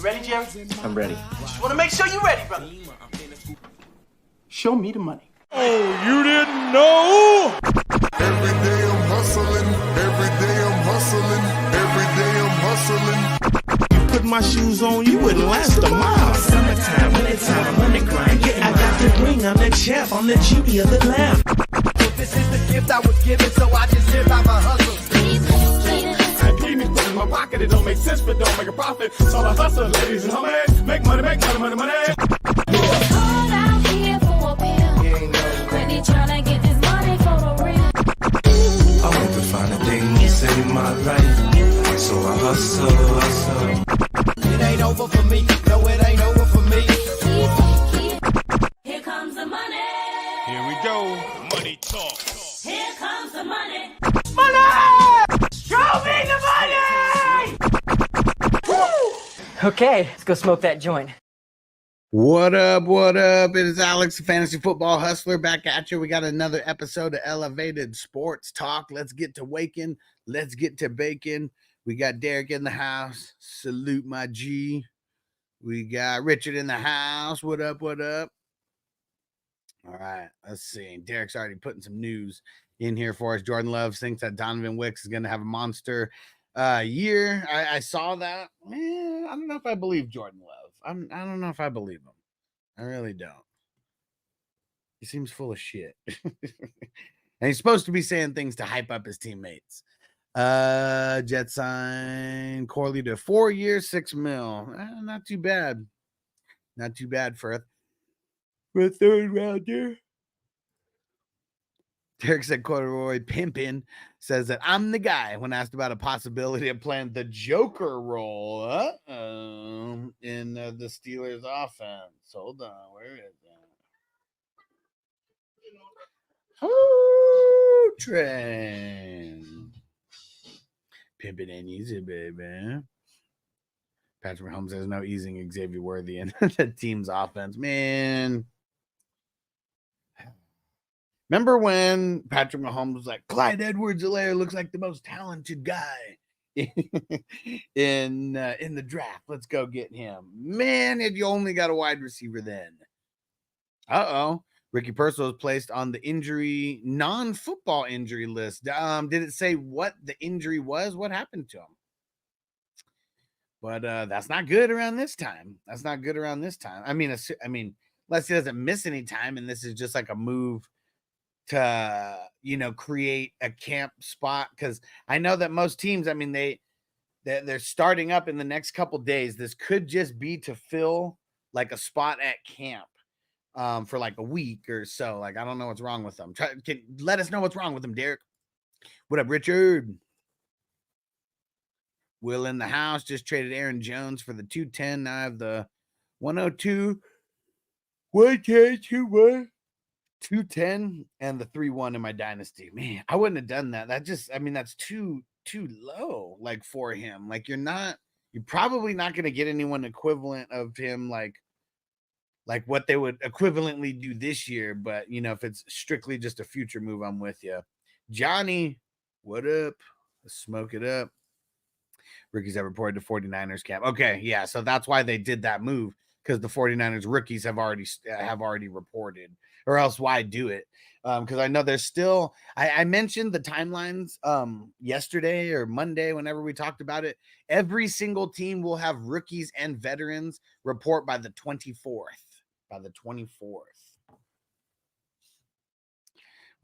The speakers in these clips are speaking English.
You ready, Jerry? I'm ready. Just want to make sure you're ready, brother. Show me the money. Oh, you didn't know? Every day I'm hustling. Every day I'm hustling. Every day I'm hustling. Put my shoes on, you wouldn't last a mile. Summertime, wintertime, I'm on the grind. Yeah, I got the ring, I'm the champ, I'm the genie of the lamp. This is the gift I was given, so I just live by my hustle. I keep me put in my pocket, it don't make sense, but don't make a profit. So I hustle, ladies and homies, make money, money, money. All out here for a pill. Really tryna get this money for the real. I want to find a thing to save my life, so I hustle. It ain't over for me, no, it ain't over for me. Here comes the money. Here we go, money talk. Here comes the money. Money! Show me the money! Okay, let's go smoke that joint. What up? What up? It is Alex, the Fantasy Football Hustler, back at you. We got another episode of Elevated Sports Talk. Let's get to waking. Let's get to bacon. We got Derek in the house. Salute my G. We got Richard in the house. What up? What up? All right, let's see. Derek's already putting some news in here for us. Jordan Love thinks that Donovan Wicks is going to have a monster year. I saw that. I don't know if I believe Jordan Love. I don't know if I believe him. I really don't. He seems full of shit. And he's supposed to be saying things to hype up his teammates. Jet sign Corley to 4 years, $6 million. Not too bad. Not too bad for a third rounder. Derek said Corduroy Pimpin says that I'm the guy when asked about a possibility of playing the Joker role in the Steelers offense. Hold on, where is that? Oh, train. Pimpin' ain't easy, baby. Patrick Mahomes says no easing Xavier Worthy in the team's offense. Man. Remember when Patrick Mahomes was like, Clyde Edwards-Helaire looks like the most talented guy in the draft. Let's go get him. Man, if you only got a wide receiver then. Uh-oh. Ricky Pearsall was placed on the non-football injury list. Did it say what the injury was? What happened to him? But that's not good around this time. That's not good around this time. I mean, unless he doesn't miss any time, and this is just like a move to, create a camp spot. Because I know that most teams, they're starting up in the next couple days. This could just be to fill like a spot at camp for like a week or so. Like, I don't know what's wrong with them. Let us know what's wrong with them, Derek. What up, Richard? Will in the house just traded Aaron Jones for the 210. Now I have the 102, 110, 210, and the 3-1 in my dynasty. Man, I wouldn't have done that. That's too low, like, for him. Like, you're probably not going to get anyone equivalent of him, like what they would equivalently do this year. But, if it's strictly just a future move, I'm with you. Johnny, what up? Let's smoke it up. Rookies have reported to 49ers camp. Okay, yeah, so that's why they did that move, because the 49ers rookies have already reported, or else why do it? Because I know there's still, I mentioned the timelines yesterday or Monday, whenever we talked about it. Every single team will have rookies and veterans report by the 24th.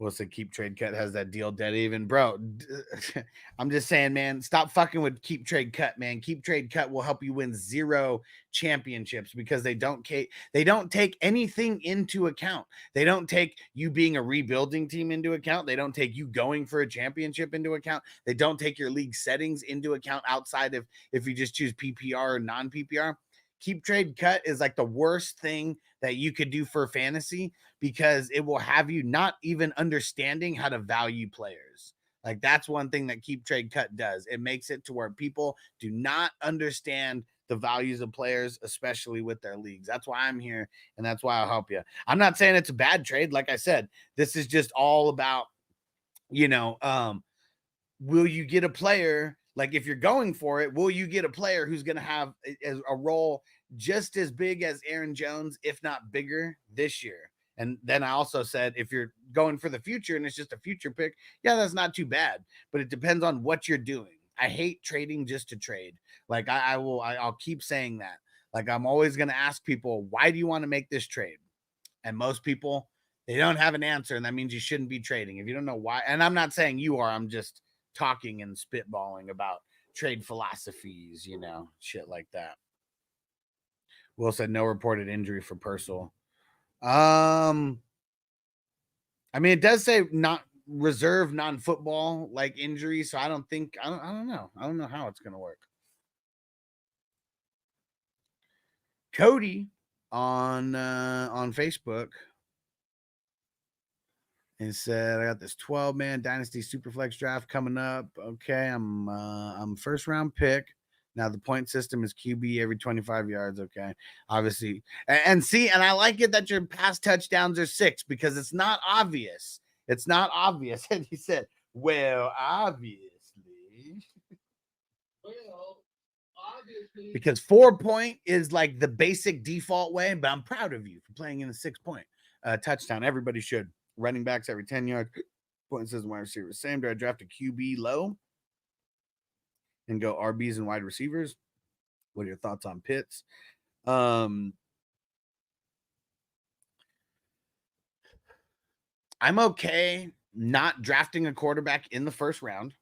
Will say Keep Trade Cut has that deal dead even. Bro, I'm just saying, man, stop fucking with Keep Trade Cut, man. Keep Trade Cut will help you win 0 championships because they don't take anything into account. They don't take you being a rebuilding team into account. They don't take you going for a championship into account. They don't take your league settings into account outside of if you just choose PPR or non-PPR. Keep Trade Cut is like the worst thing that you could do for fantasy, because it will have you not even understanding how to value players. Like, that's one thing that Keep Trade Cut does. It makes it to where people do not understand the values of players, especially with their leagues. That's why I'm here, and that's why I'll help you. I'm not saying it's a bad trade. Like I said, this is just all about, will you get a player Like, if you're going for it, will you get a player who's going to have a role just as big as Aaron Jones, if not bigger, this year? And then I also said, if you're going for the future and it's just a future pick, yeah, that's not too bad. But it depends on what you're doing. I hate trading just to trade. Like, I'll keep saying that. Like, I'm always going to ask people, why do you want to make this trade? And most people, they don't have an answer, and that means you shouldn't be trading. If you don't know why, and I'm not saying you are, I'm just talking and spitballing about trade philosophies, you know, shit like that. Will said no reported injury for Purcell. I mean, it does say not reserve non-football like injury, so I don't know. I don't know how it's gonna work. Cody on Facebook and said, I got this 12-man dynasty superflex draft coming up. Okay, I'm first round pick. Now the point system is QB every 25 yards. Okay, obviously, and see, and I like it that your pass touchdowns are 6 because it's not obvious. It's not obvious. And he said, well, obviously. Because 4-point is like the basic default way, but I'm proud of you for playing in a 6-point touchdown. Everybody should. Running backs every 10 yards. Point system wide receivers. Same. Do I draft a QB low and go RBs and wide receivers? What are your thoughts on Pitts? I'm okay not drafting a quarterback in the first round.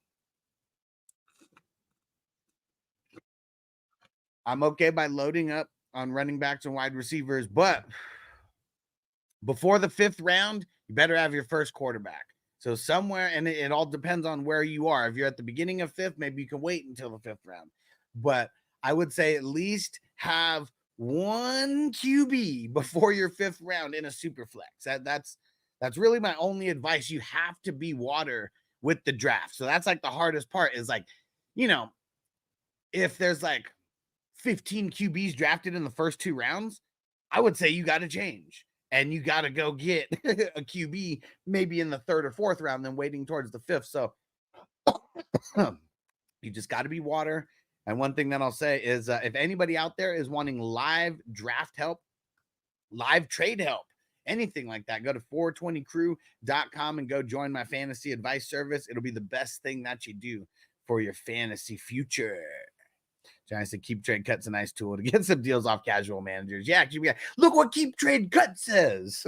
I'm okay by loading up on running backs and wide receivers, but before the 5th round, you better have your first quarterback. So somewhere, and it all depends on where you are. If you're at the beginning of 5th, maybe you can wait until the 5th round. But I would say at least have one QB before your 5th round in a super flex. That's really my only advice. You have to be water with the draft. So that's like the hardest part is like, you know, if there's like 15 QBs drafted in the first 2 rounds, I would say you got to change. And you got to go get a QB maybe in the 3rd or 4th round, then waiting towards the 5th. So you just got to be water. And one thing that I'll say is if anybody out there is wanting live draft help, live trade help, anything like that, go to 420crew.com and go join my fantasy advice service. It'll be the best thing that you do for your fantasy future. Johnny said, Keep Trade Cut's a nice tool to get some deals off casual managers. Yeah, look what Keep Trade Cut says.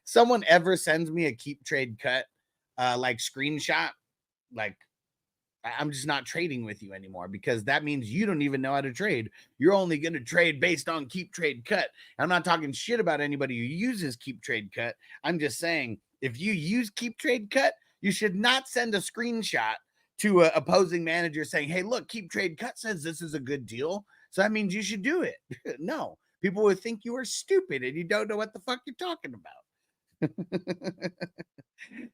Someone ever sends me a Keep Trade Cut like screenshot, like I'm just not trading with you anymore because that means you don't even know how to trade. You're only going to trade based on Keep Trade Cut. I'm not talking shit about anybody who uses Keep Trade Cut. I'm just saying if you use Keep Trade Cut, you should not send a screenshot to an opposing manager saying, hey, look, Keep Trade Cut says this is a good deal, so that means you should do it. No, people would think you are stupid and you don't know what the fuck you're talking about.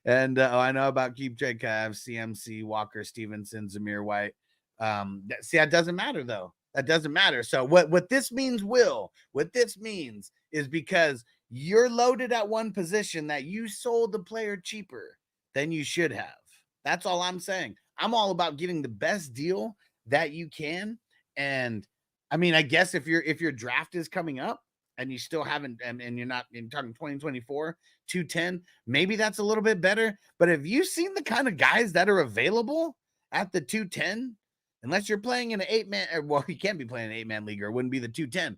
And I know about Keep Trade Cut. I have CMC, Walker, Stevenson, Zamir White. See, that doesn't matter, though. That doesn't matter. So what this means, what this means is because you're loaded at one position that you sold the player cheaper than you should have. That's all I'm saying. I'm all about getting the best deal that you can. And I mean, I guess if your draft is coming up and you still haven't, and you're not in talking 2024, 210, maybe that's a little bit better. But have you seen the kind of guys that are available at the 210? Unless you're playing in an 8-man, well, you can't be playing an 8-man league or it wouldn't be the 210.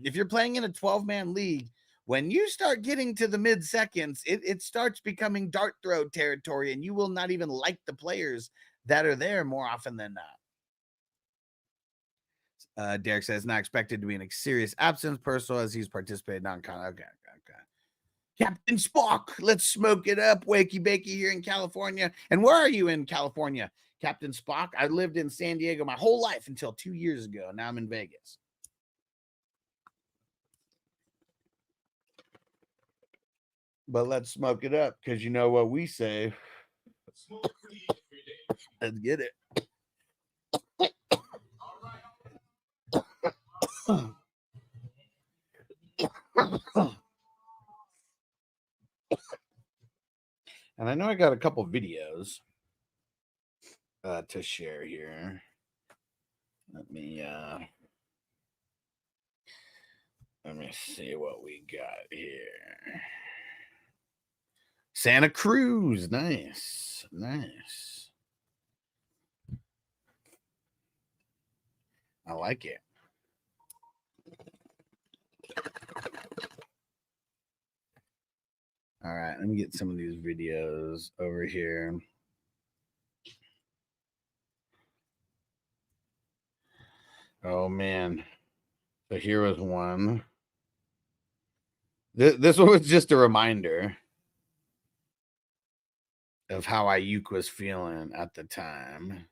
If you're playing in a 12-man league, when you start getting to the mid-seconds, it starts becoming dart throw territory, and you will not even like the players that are there more often than not. Derek says, not expected to be in a serious absence, Purcell, as he's participated non-con. Okay. Captain Spock, let's smoke it up. Wakey bakey here in California. And where are you in California, Captain Spock? I lived in San Diego my whole life until 2 years ago. Now I'm in Vegas. But let's smoke it up because you know what we say. Let's get it. And I know I got a couple videos to share here. Let me see what we got here. Santa Cruz, nice. I like it. All right, let me get some of these videos over here. Oh man. So here was one. This one was just a reminder of how Ayuk was feeling at the time.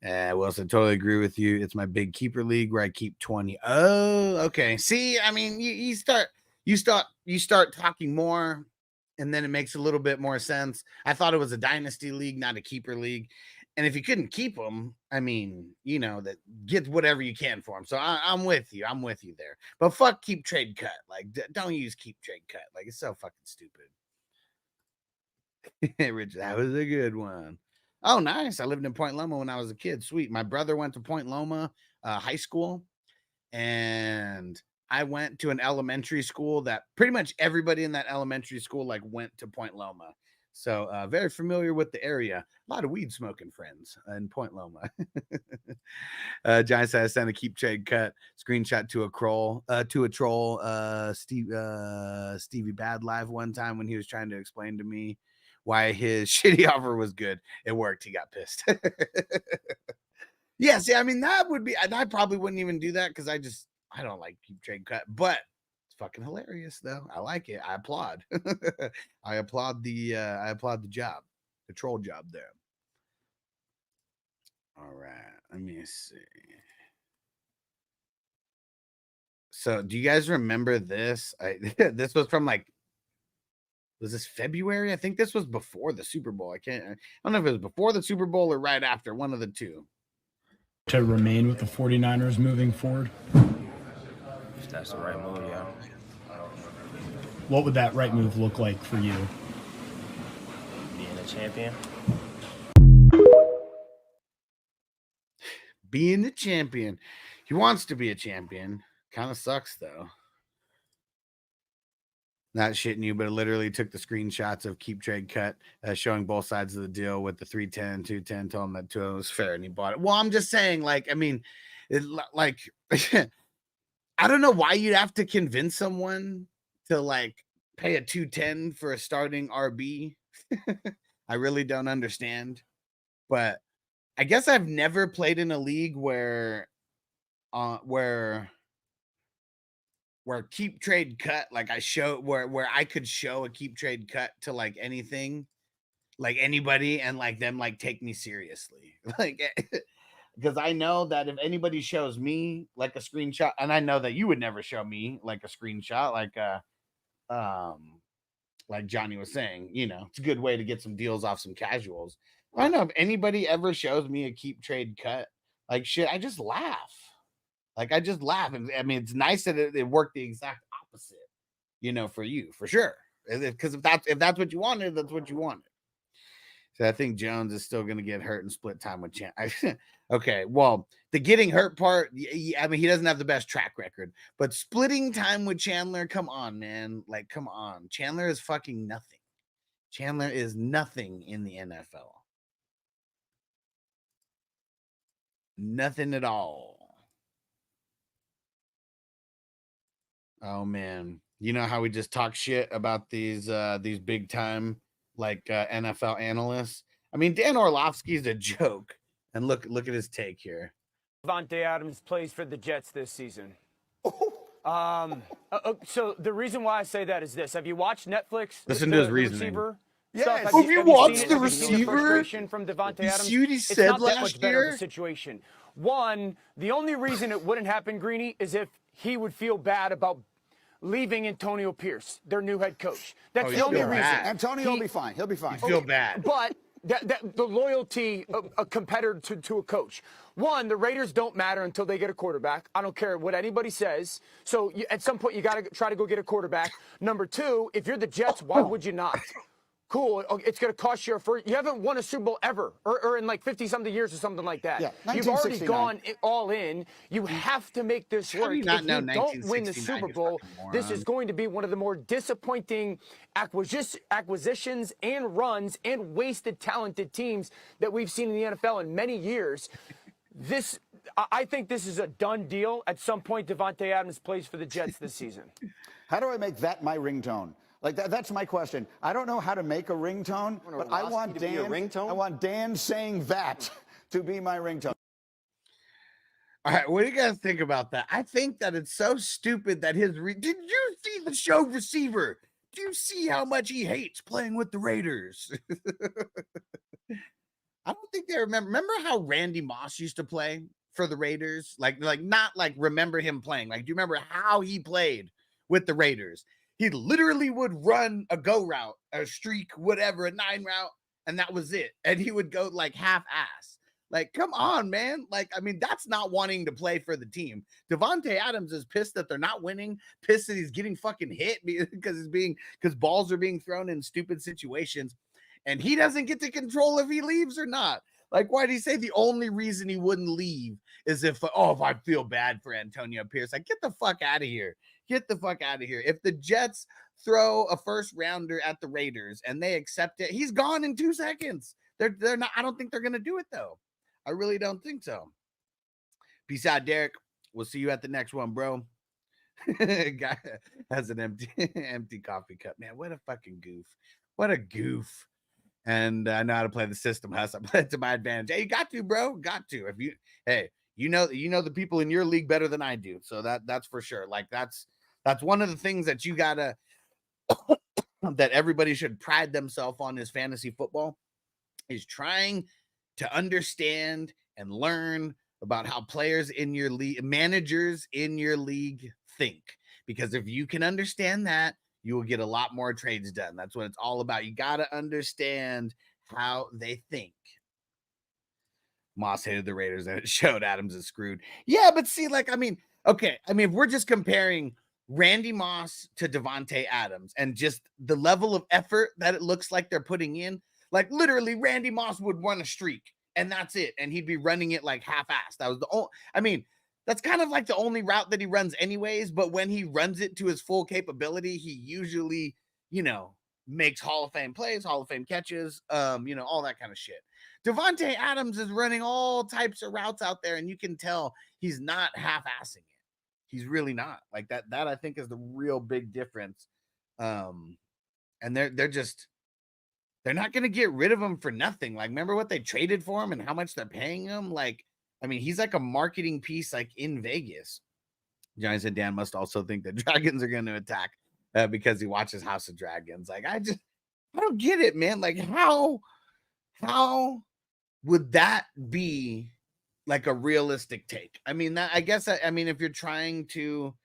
Wilson, totally agree with you. It's my big keeper league where I keep 20. Oh, okay. See, I mean, you start talking more, and then it makes a little bit more sense. I thought it was a dynasty league, not a keeper league. And if you couldn't keep them, I mean, that get whatever you can for them. So I'm with you. I'm with you there. But fuck keep trade cut. Like, don't use keep trade cut. Like, it's so fucking stupid. Rich, that was a good one. Oh, nice. I lived in Point Loma when I was a kid. Sweet. My brother went to Point Loma High School, and I went to an elementary school that pretty much everybody in that elementary school went to Point Loma. So very familiar with the area. A lot of weed smoking friends in Point Loma. Giant says sent a keep trade cut screenshot to a troll. Stevie Bad Live one time when he was trying to explain to me why his shitty offer was good. It worked. He got pissed. Yeah, see, I mean, that would be, and I probably wouldn't even do that because I don't like keep trade cut, but it's fucking hilarious though. I like it. I applaud. I applaud the job, the troll job there. All right, let me see. So do you guys remember this? This was from was this February? I think this was before the Super Bowl. I don't know if it was before the Super Bowl or right after, one of the two. To remain with the 49ers moving forward? If that's the right move, yeah. What would that right move look like for you? Being a champion. Being the champion. He wants to be a champion. Kind of sucks, though. Not shitting you, but it literally took the screenshots of keep trade cut, showing both sides of the deal with the 310, 210, told him that 2 was fair, and he bought it. Well, I'm just saying, I mean, I don't know why you'd have to convince someone to pay a 210 for a starting RB. I really don't understand, but I guess I've never played in a league where keep trade cut, where I could show a keep trade cut to anything, anybody, and them take me seriously. Because I know that if anybody shows me a screenshot, and I know that you would never show me a screenshot, like Johnny was saying, it's a good way to get some deals off some casuals. I don't know if anybody ever shows me a keep trade cut, shit, I just laugh. I just laugh. I mean, it's nice that it worked the exact opposite, for you, for sure. Because if that's what you wanted, that's what you wanted. So I think Jones is still going to get hurt and split time with Chandler. Okay, well, the getting hurt part, I mean, he doesn't have the best track record. But splitting time with Chandler, come on, man. Come on. Chandler is fucking nothing. Chandler is nothing in the NFL. Nothing at all. Oh man, you know how we just talk shit about these big time NFL analysts? I mean, Dan Orlovsky's a joke, and look at his take here. Davante Adams plays for the Jets this season. So the reason why I say that is this: have you watched Netflix? Listen to his reasoning. Yes. Have you watched the receiver? From Davante Adams? See what he said it's not that last much better year? of a situation. One, the only reason it wouldn't happen, Greeny, is if he would feel bad about leaving Antonio Pierce, their new head coach. That's the only reason. Antonio will be fine. He'll be fine. You feel bad. But the loyalty of a competitor to a coach. One, the Raiders don't matter until they get a quarterback. I don't care what anybody says. So at some point, you got to try to go get a quarterback. Number two, if you're the Jets, why would you not? Cool. It's going to cost you you haven't won a Super Bowl ever, or in like 50-something years or something like that. Yeah, You've already 1969. gone all in. You have to make this How do work. you not If know you don't win the 1969, Super you Bowl, fucking this is moron? going to be one of the more disappointing acquisitions and runs and wasted talented teams that we've seen in the NFL in many years. I think this is a done deal. At some point, Davante Adams plays for the Jets this season. How do I make that my ringtone? Like that's my question. I don't know how to make a ringtone, but I want I want Dan saying that to be my ringtone. All right, what do you guys think about that? I think that it's so stupid that did you see the show Receiver? Do you see how much he hates playing with the Raiders? I don't think they remember how Randy Moss used to play for the Raiders? Like not like remember him playing. Like, do you remember how he played with the Raiders? He literally would run a go route, a streak, whatever, a 9 route, and that was it. And he would go like half-ass. Like, come on, man. Like, I mean, that's not wanting to play for the team. Davante Adams is pissed that they're not winning, pissed that he's getting fucking hit because balls are being thrown in stupid situations. And he doesn't get to control if he leaves or not. Like, why did he say the only reason he wouldn't leave is if I feel bad for Antonio Pierce? Like, get the fuck out of here. Get the fuck out of here. If the Jets throw a first rounder at the Raiders and they accept it, he's gone in 2 seconds. They're not. I don't think they're going to do it, though. I really don't think so. Peace out, Derek. We'll see you at the next one, bro. Guy has an empty coffee cup. Man, what a fucking goof. What a goof. And I know how to play the system, Huss. I play it to my advantage. Hey, you got to, bro. Got to. You know the people in your league better than I do. So that's for sure. Like that's one of the things that you gotta that everybody should pride themselves on is fantasy football, is trying to understand and learn about how players in your league, managers in your league think. Because if you can understand that, you will get a lot more trades done. That's what it's all about. You got to understand how they think. Moss hated the Raiders and it showed Adams is screwed. Yeah, but see, if we're just comparing Randy Moss to Davante Adams and just the level of effort that it looks like they're putting in, like literally Randy Moss would run a streak and that's it. And he'd be running it like half-assed. That was that's kind of like the only route that he runs anyways, but when he runs it to his full capability, he usually, makes Hall of Fame plays, Hall of Fame catches, all that kind of shit. Davante Adams is running all types of routes out there, and you can tell he's not half-assing it. He's really not. Like that I think is the real big difference. And they're not going to get rid of him for nothing. Like, remember what they traded for him and how much they're paying him? Like, he's like a marketing piece, like in Vegas. Johnny said Dan must also think that dragons are going to attack because he watches House of Dragons. Like, I don't get it, man. Like, how would that be like a realistic take? If you're trying to,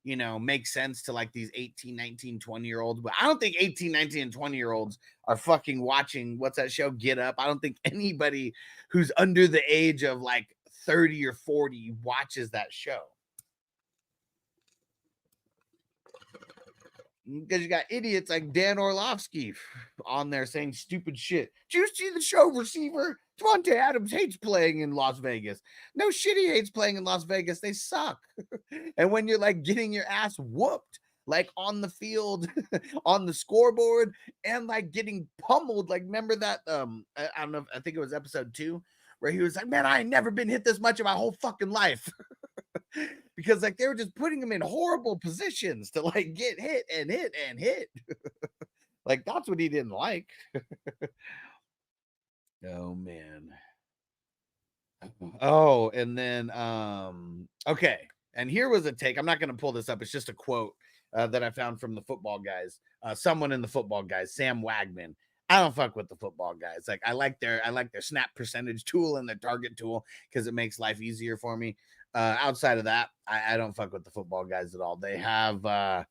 make sense to like these 18, 19, 20-year-olds, but I don't think 18, 19, and 20-year-olds are fucking watching, what's that show, Get Up? I don't think anybody who's under the age of like 30 or 40 watches that show. Because you got idiots like Dan Orlovsky on there saying stupid shit. Did you see the show Receiver? Davante Adams hates playing in Las Vegas. No shit, he hates playing in Las Vegas. They suck. And when you're like getting your ass whooped, like on the field, on the scoreboard, and like getting pummeled, like remember that? I don't know. I think it was episode 2 where he was like, "Man, I ain't never been hit this much in my whole fucking life." Because like they were just putting him in horrible positions to like get hit and hit and hit. Like that's what he didn't like. Oh man. Oh, and then okay. And here was a take. I'm not going to pull this up. It's just a quote that I found from the football guys. Someone in the football guys, Sam Wagman. I don't fuck with the football guys. Like I like their snap percentage tool and their target tool because it makes life easier for me. Outside of that, I don't fuck with the football guys at all. They have the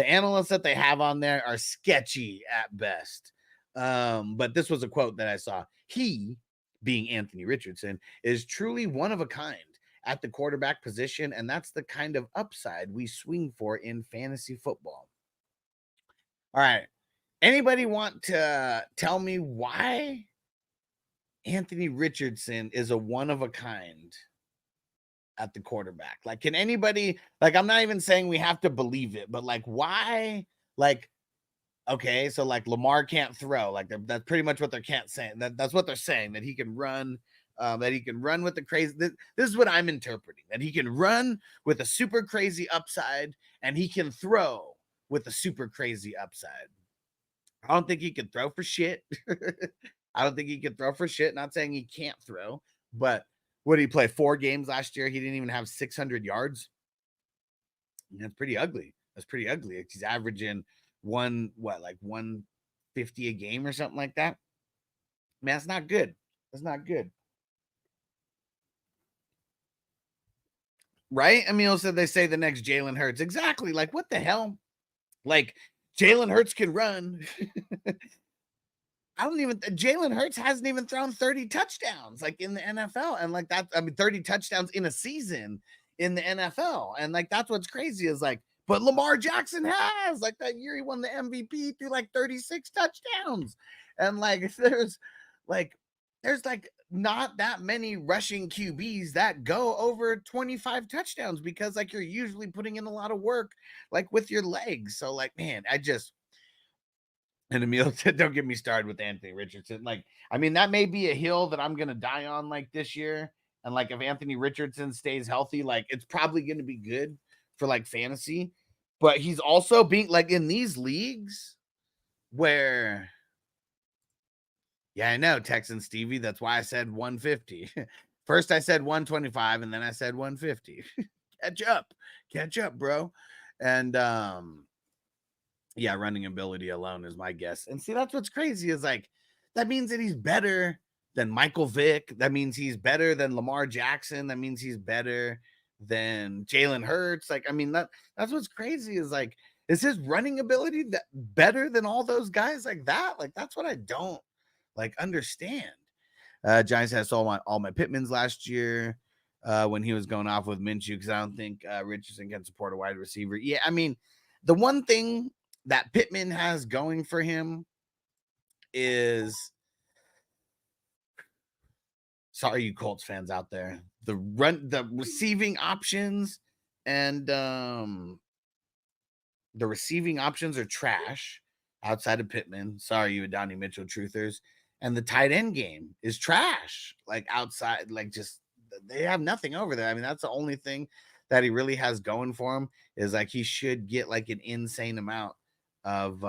analysts that they have on there are sketchy at best. But this was a quote that I saw. He, being Anthony Richardson, is truly one of a kind at the quarterback position, and that's the kind of upside we swing for in fantasy football. All right. Anybody want to tell me why Anthony Richardson is a one of a kind at the quarterback? Like, can anybody, like, I'm not even saying we have to believe it, but like, why? Like, okay, so like Lamar can't throw. Like, that's pretty much what they're can't saying. That's what they're saying, that he can run. That he can run with the crazy. This is what I'm interpreting, that he can run with a super crazy upside and he can throw with a super crazy upside. I don't think he can throw for shit. I don't think he can throw for shit. Not saying he can't throw, but what did he play? 4 games last year? He didn't even have 600 yards. That's pretty ugly. That's pretty ugly. He's averaging 150 a game or something like that. Man, that's not good. That's not good. Right? Emil said they say the next Jalen Hurts. Exactly. Like, what the hell? Like, Jalen Hurts can run. Jalen Hurts hasn't even thrown 30 touchdowns like in the NFL. And like that, 30 touchdowns in a season in the NFL. And like, that's what's crazy is like, but Lamar Jackson has, like, that year he won the MVP through like 36 touchdowns. And like, there's not that many rushing QBs that go over 25 touchdowns because like you're usually putting in a lot of work like with your legs. So like, man, and Emil said, don't get me started with Anthony Richardson. Like, I mean, that may be a hill that I'm going to die on like this year. And like, if Anthony Richardson stays healthy, like it's probably going to be good for like fantasy, but he's also being like in these leagues where, yeah, I know, Texan Stevie. That's why I said 150. First I said 125 and then I said 150. Catch up, bro. And yeah, running ability alone is my guess. And see, that's what's crazy is like, that means that he's better than Michael Vick. That means he's better than Lamar Jackson. That means he's better than Jalen Hurts. Like, I mean, that's what's crazy is like, is his running ability that better than all those guys like that? Like, that's what I don't like understand. Giants has all my Pittmans last year when he was going off with Minshew, because I don't think Richardson can support a wide receiver. Yeah, I mean, the one thing that Pittman has going for him is, sorry, you Colts fans out there, the receiving options and the receiving options are trash outside of Pittman. Sorry, you Adonai Mitchell truthers. And the tight end game is trash. Like outside, like just they have nothing over there. I mean, that's the only thing that he really has going for him is like he should get like an insane amount of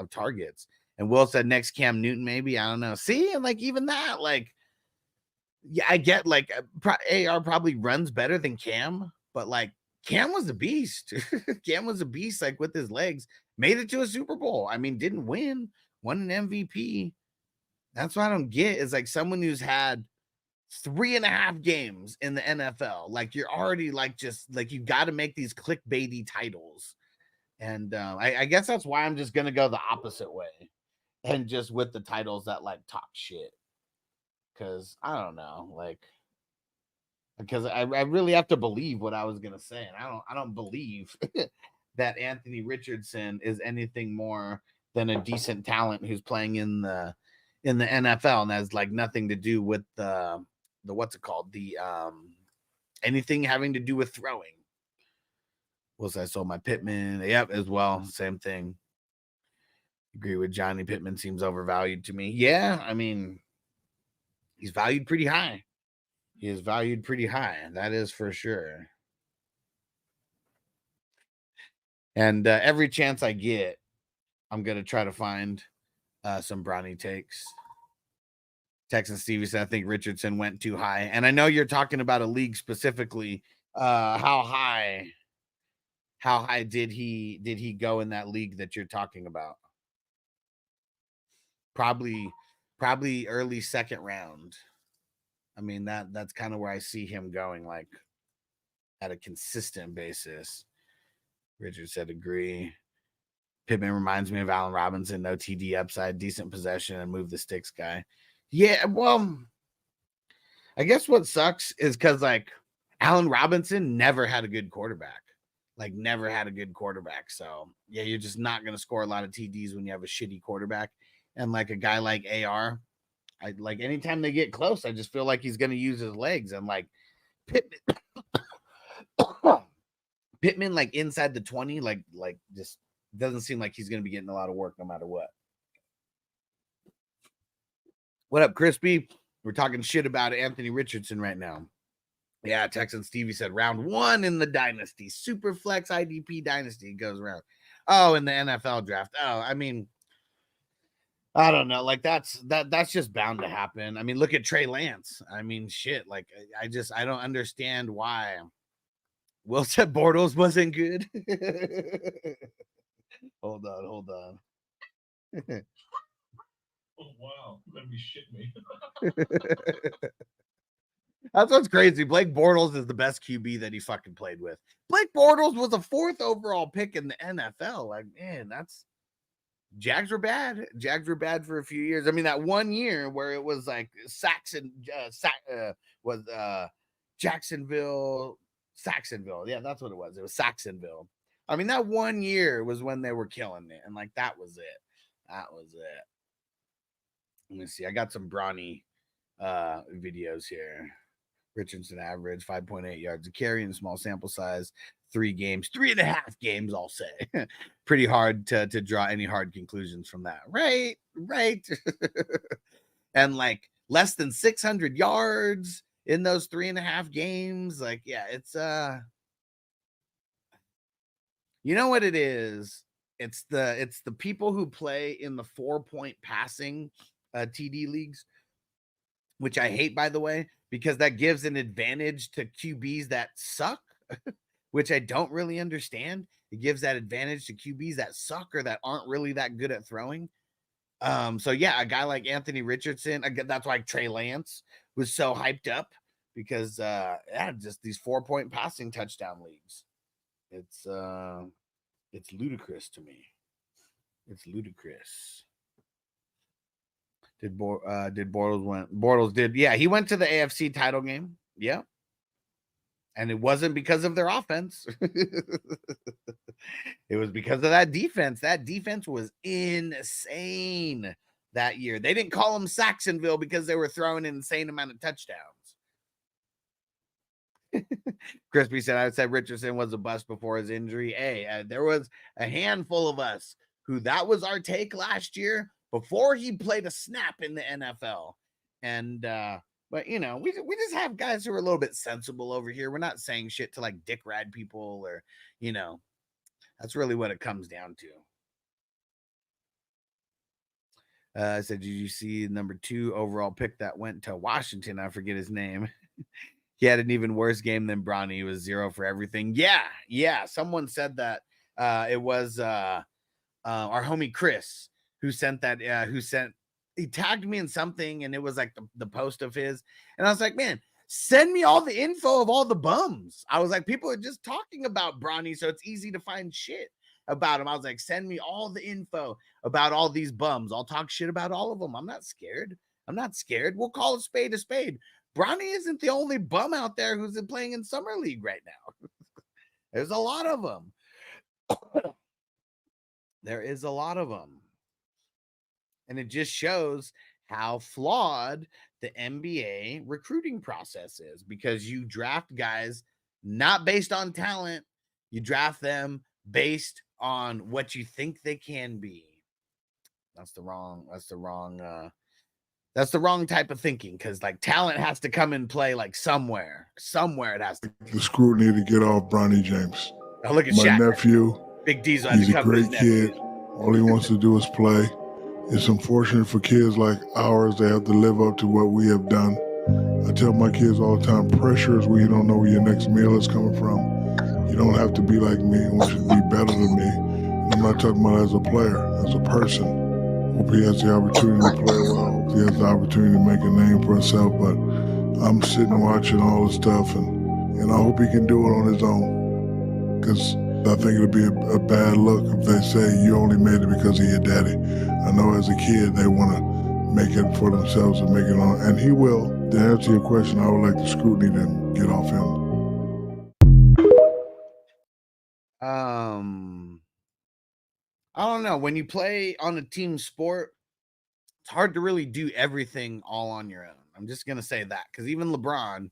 targets. And Will said next Cam Newton, maybe. I don't know. See, and like even that, like, yeah, I get like AR probably runs better than Cam, but like Cam was a beast. Cam was a beast, like with his legs, made it to a Super Bowl. I mean, didn't win, won an MVP. That's what I don't get is like someone who's had 3.5 games in the NFL. Like you're already like, just like, you got to make these clickbaity titles. And I guess that's why I'm just going to go the opposite way and just with the titles that like talk shit. Cause I don't know, like, because I really have to believe what I was going to say. And I don't believe that Anthony Richardson is anything more than a decent talent who's playing in the NFL, and has like nothing to do with the what's it called, the anything having to do with throwing. Was I saw my Pittman? Yep, as well, same thing. Agree with Johnny. Pittman seems overvalued to me. Yeah, I mean, he's valued pretty high. He is valued pretty high. That is for sure. And every chance I get, I'm gonna try to find some Bronny takes. Texan Stevie said, I think Richardson went too high. And I know you're talking about a league specifically. How high did he go in that league that you're talking about? Probably early second round. I mean, that's kind of where I see him going, like at a consistent basis. Richard said agree. Pittman reminds me of Allen Robinson, no TD upside, decent possession, and move the sticks guy. Yeah, well, I guess what sucks is because like Allen Robinson never had a good quarterback. like never had a good quarterback. So yeah, you're just not going to score a lot of TDs when you have a shitty quarterback. And like a guy like AR, I like anytime they get close, I just feel like he's going to use his legs. And like Pittman, like inside the 20, like just doesn't seem like he's going to be getting a lot of work no matter what. What up, Crispy? We're talking shit about Anthony Richardson right now. Yeah, Texan Stevie said round 1 in the dynasty. Super flex IDP dynasty goes around. Oh, in the NFL draft. Oh, I mean, I don't know. Like that's just bound to happen. I mean, look at Trey Lance. I mean, shit. Like I don't understand why. Will said Bortles wasn't good. Hold on. Oh, wow. Let me shit me. That's what's crazy. Blake Bortles is the best QB that he fucking played with. Blake Bortles was a 4th overall pick in the NFL. Like, man, Jags were bad. Jags were bad for a few years. I mean, that 1 year where it was like Jacksonville. Yeah, that's what it was. It was Saxonville. I mean, that 1 year was when they were killing it. And like, that was it. Let me see. I got some brawny videos here. Richardson average 5.8 yards a carry in small sample size, 3.5 games, I'll say. Pretty hard to draw any hard conclusions from that. Right. And like less than 600 yards in those 3.5 games. Like, yeah, it's you know what it is? It's the people who play in the 4-point passing TD leagues, which I hate, by the way, because that gives an advantage to QBs that suck, which I don't really understand. It gives that advantage to QBs that suck or that aren't really that good at throwing. So yeah, a guy like Anthony Richardson, that's why Trey Lance was so hyped up because just these 4-point passing touchdown leagues. It's ludicrous to me. It's ludicrous. Did Bortles did? Yeah, he went to the AFC title game. Yeah. And it wasn't because of their offense. It was because of that defense. That defense was insane that year. They didn't call them Saxonville because they were throwing an insane amount of touchdowns. Crispy said, I said Richardson was a bust before his injury. Hey, there was a handful of us who that was our take last year before he played a snap in the NFL. And, but you know, we just have guys who are a little bit sensible over here. We're not saying shit to like dick rad people or, you know, that's really what it comes down to. I said, did you see number 2 overall pick that went to Washington? I forget his name. He had an even worse game than Bronny. He was 0 for everything. Yeah. Someone said that it was our homie Chris who sent that. He tagged me in something, and it was like the post of his. And I was like, man, send me all the info of all the bums. I was like, people are just talking about Bronny, so it's easy to find shit about him. I was like, send me all the info about all these bums. I'll talk shit about all of them. I'm not scared. We'll call a spade a spade. Bronny isn't the only bum out there who's playing in Summer League right now. There's a lot of them. There is a lot of them. And it just shows how flawed the NBA recruiting process is, because you draft guys not based on talent. You draft them based on what you think they can be. That's the wrong type of thinking, because like talent has to come and play like somewhere it has to. The scrutiny to get off Bronny James. Oh, look at my Shaq. Nephew. Big D's. He's a great kid. All he wants to do is play. It's unfortunate for kids like ours. They have to live up to what we have done. I tell my kids all the time, pressure is where you don't know where your next meal is coming from. You don't have to be like me. I want you to be better than me. And I'm not talking about as a player, as a person. Hope he has the opportunity to play well. Hope he has the opportunity to make a name for himself. But I'm sitting watching all the stuff, and I hope he can do it on his own. Because I think it'll be a bad look if they say you only made it because of your daddy. I know as a kid they want to make it for themselves and make it on, and he will. To answer your question, I would like the scrutiny to get off him. I don't know. When you play on a team sport, it's hard to really do everything all on your own. I'm just going to say that, because even LeBron,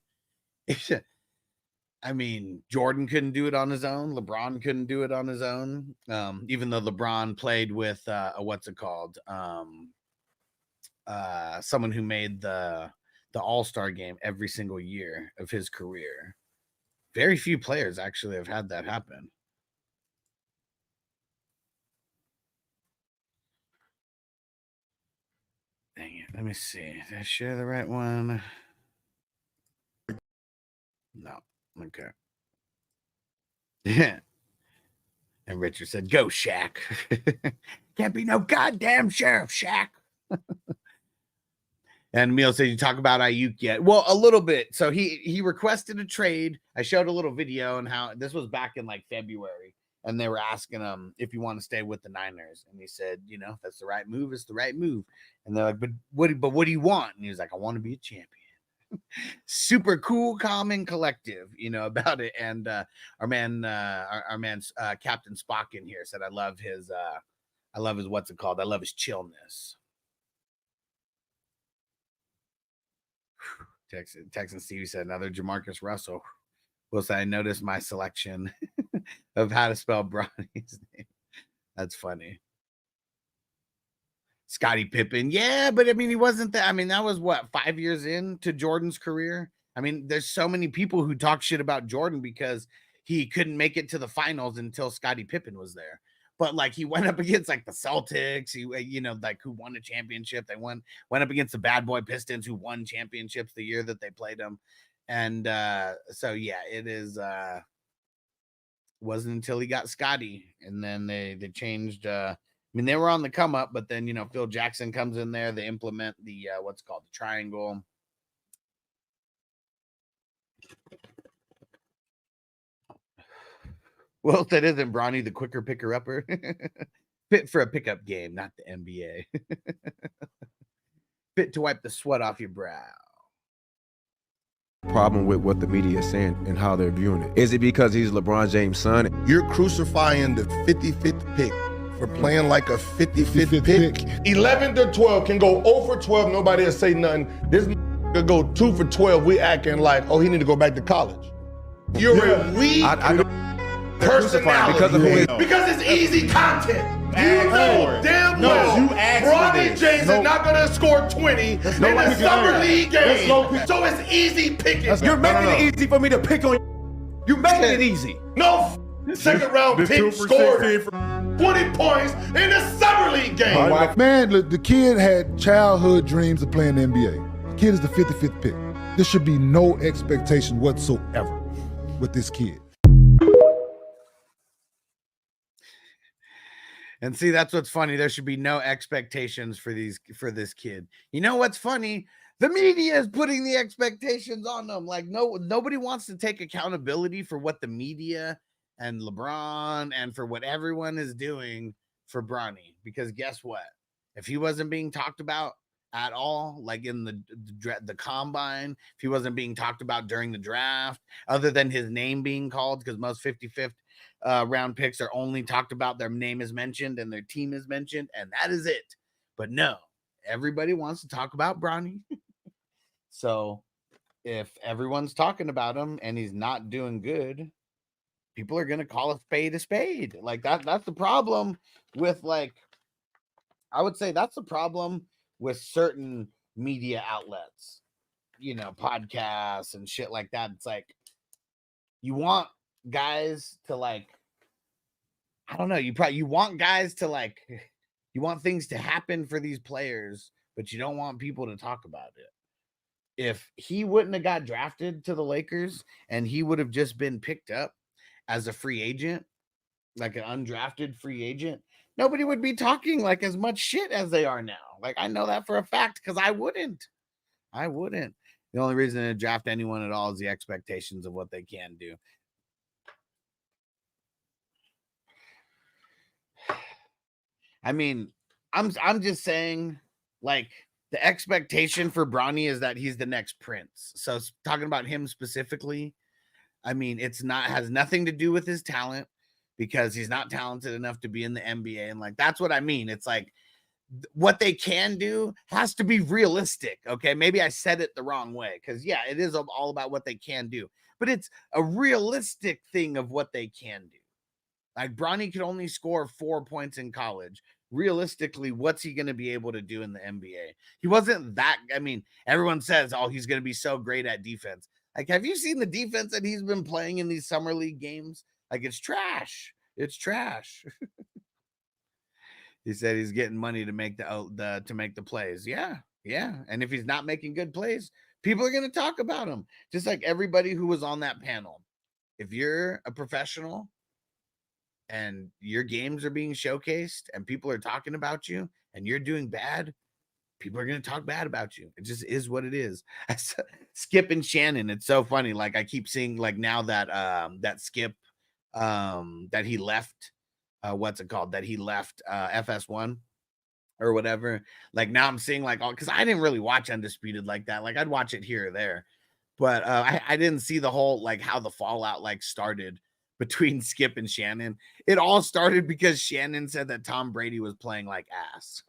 I mean, Jordan couldn't do it on his own. LeBron couldn't do it on his own. Even though LeBron played with someone who made the All-Star game every single year of his career. Very few players actually have had that happen. Dang it. Let me see. Did I share the right one? No. Okay. Yeah. And Richard said, "Go, Shaq." Can't be no goddamn sheriff, Shaq. And Emil said, "You talk about Ayuk yet?" Well, a little bit. So he requested a trade. I showed a little video on how this was back in like February, and they were asking him if you want to stay with the Niners, and he said, "You know, that's the right move. It's the right move." And they're like, "But what do you want?" And he was like, "I want to be a champion." Super cool, calm, and collective, about it. And our man Captain Spock in here said, I love his what's it called? I love his chillness. Texan Stevie said, another Jamarcus Russell. Will say, I noticed my selection of how to spell Bronny's name. That's funny. Scottie Pippen. Yeah, but I mean, he wasn't that. I mean, that was what, 5 years into Jordan's career? I mean, there's so many people who talk shit about Jordan because he couldn't make it to the finals until Scottie Pippen was there. But like, he went up against like the Celtics, like who won a championship. They went up against the bad boy Pistons who won championships the year that they played them. And so yeah, it is wasn't until he got Scottie, and then they changed I mean, they were on the come up, but then, Phil Jackson comes in there. They implement the what's called the triangle. Well, that isn't Bronny the quicker picker upper. Fit for a pickup game, not the NBA. Fit to wipe the sweat off your brow. Problem with what the media is saying and how they're viewing it. Is it because he's LeBron James' son? You're crucifying the 55th pick for playing like a 55th pick. 11 to 12 can go 0 for 12. Nobody will say nothing. This could go 2 for 12. We acting like, oh, he need to go back to college. You're a weak personality. Because of who he is. Because it's easy content. You know damn well Bronny James is not going to score 20 in the summer league game. So it's easy picking. You're making it easy for me to pick on you. You're making it easy. No second round pick scored 20 points in the summer league game. Man, look, the kid had childhood dreams of playing the NBA. The kid is the 55th pick. There should be no expectation whatsoever with this kid. And see, that's what's funny. There should be no expectations for this kid. You know what's funny? The media is putting the expectations on them. Like, nobody wants to take accountability for what the media and LeBron and for what everyone is doing for Bronny. Because guess what? If he wasn't being talked about at all, like in the combine, if he wasn't being talked about during the draft, other than his name being called, because most 55th round picks are only talked about, their name is mentioned and their team is mentioned, and that is it. But no, everybody wants to talk about Bronny. So if everyone's talking about him and he's not doing good, people are going to call a spade. Like that's the problem with, like, I would say that's the problem with certain media outlets, podcasts and shit like that. It's like, you want guys to, like, I don't know, you want guys to, like, you want things to happen for these players, but you don't want people to talk about it. If he wouldn't have got drafted to the Lakers and he would have just been picked up as a free agent, like an undrafted free agent, nobody would be talking like as much shit as they are now. Like, I know that for a fact because I wouldn't. The only reason to draft anyone at all is the expectations of what they can do. I mean, I'm just saying, like, the expectation for Bronny is that he's the next Prince. So talking about him specifically, I mean, has nothing to do with his talent, because he's not talented enough to be in the NBA. And like, that's what I mean. It's like what they can do has to be realistic. Okay. Maybe I said it the wrong way because, yeah, it is all about what they can do, but it's a realistic thing of what they can do. Like Bronny could only score 4 points in college. Realistically, what's he going to be able to do in the NBA? He wasn't that. I mean, everyone says, oh, he's going to be so great at defense. Like, have you seen the defense that he's been playing in these summer league games? Like, it's trash. It's trash. He said he's getting money to make the plays. Yeah. And if he's not making good plays, people are going to talk about him. Just like everybody who was on that panel. If you're a professional and your games are being showcased and people are talking about you and you're doing bad, people are going to talk bad about you. It just is what it is. Skip and Shannon, it's so funny. Like I keep seeing like now that that Skip that he left that he left FS1 or whatever. Like now I'm seeing like all, because I didn't really watch Undisputed like that. Like I'd watch it here or there, but I didn't see the whole like how the fallout like started between Skip and Shannon. It all started because Shannon said that Tom Brady was playing like ass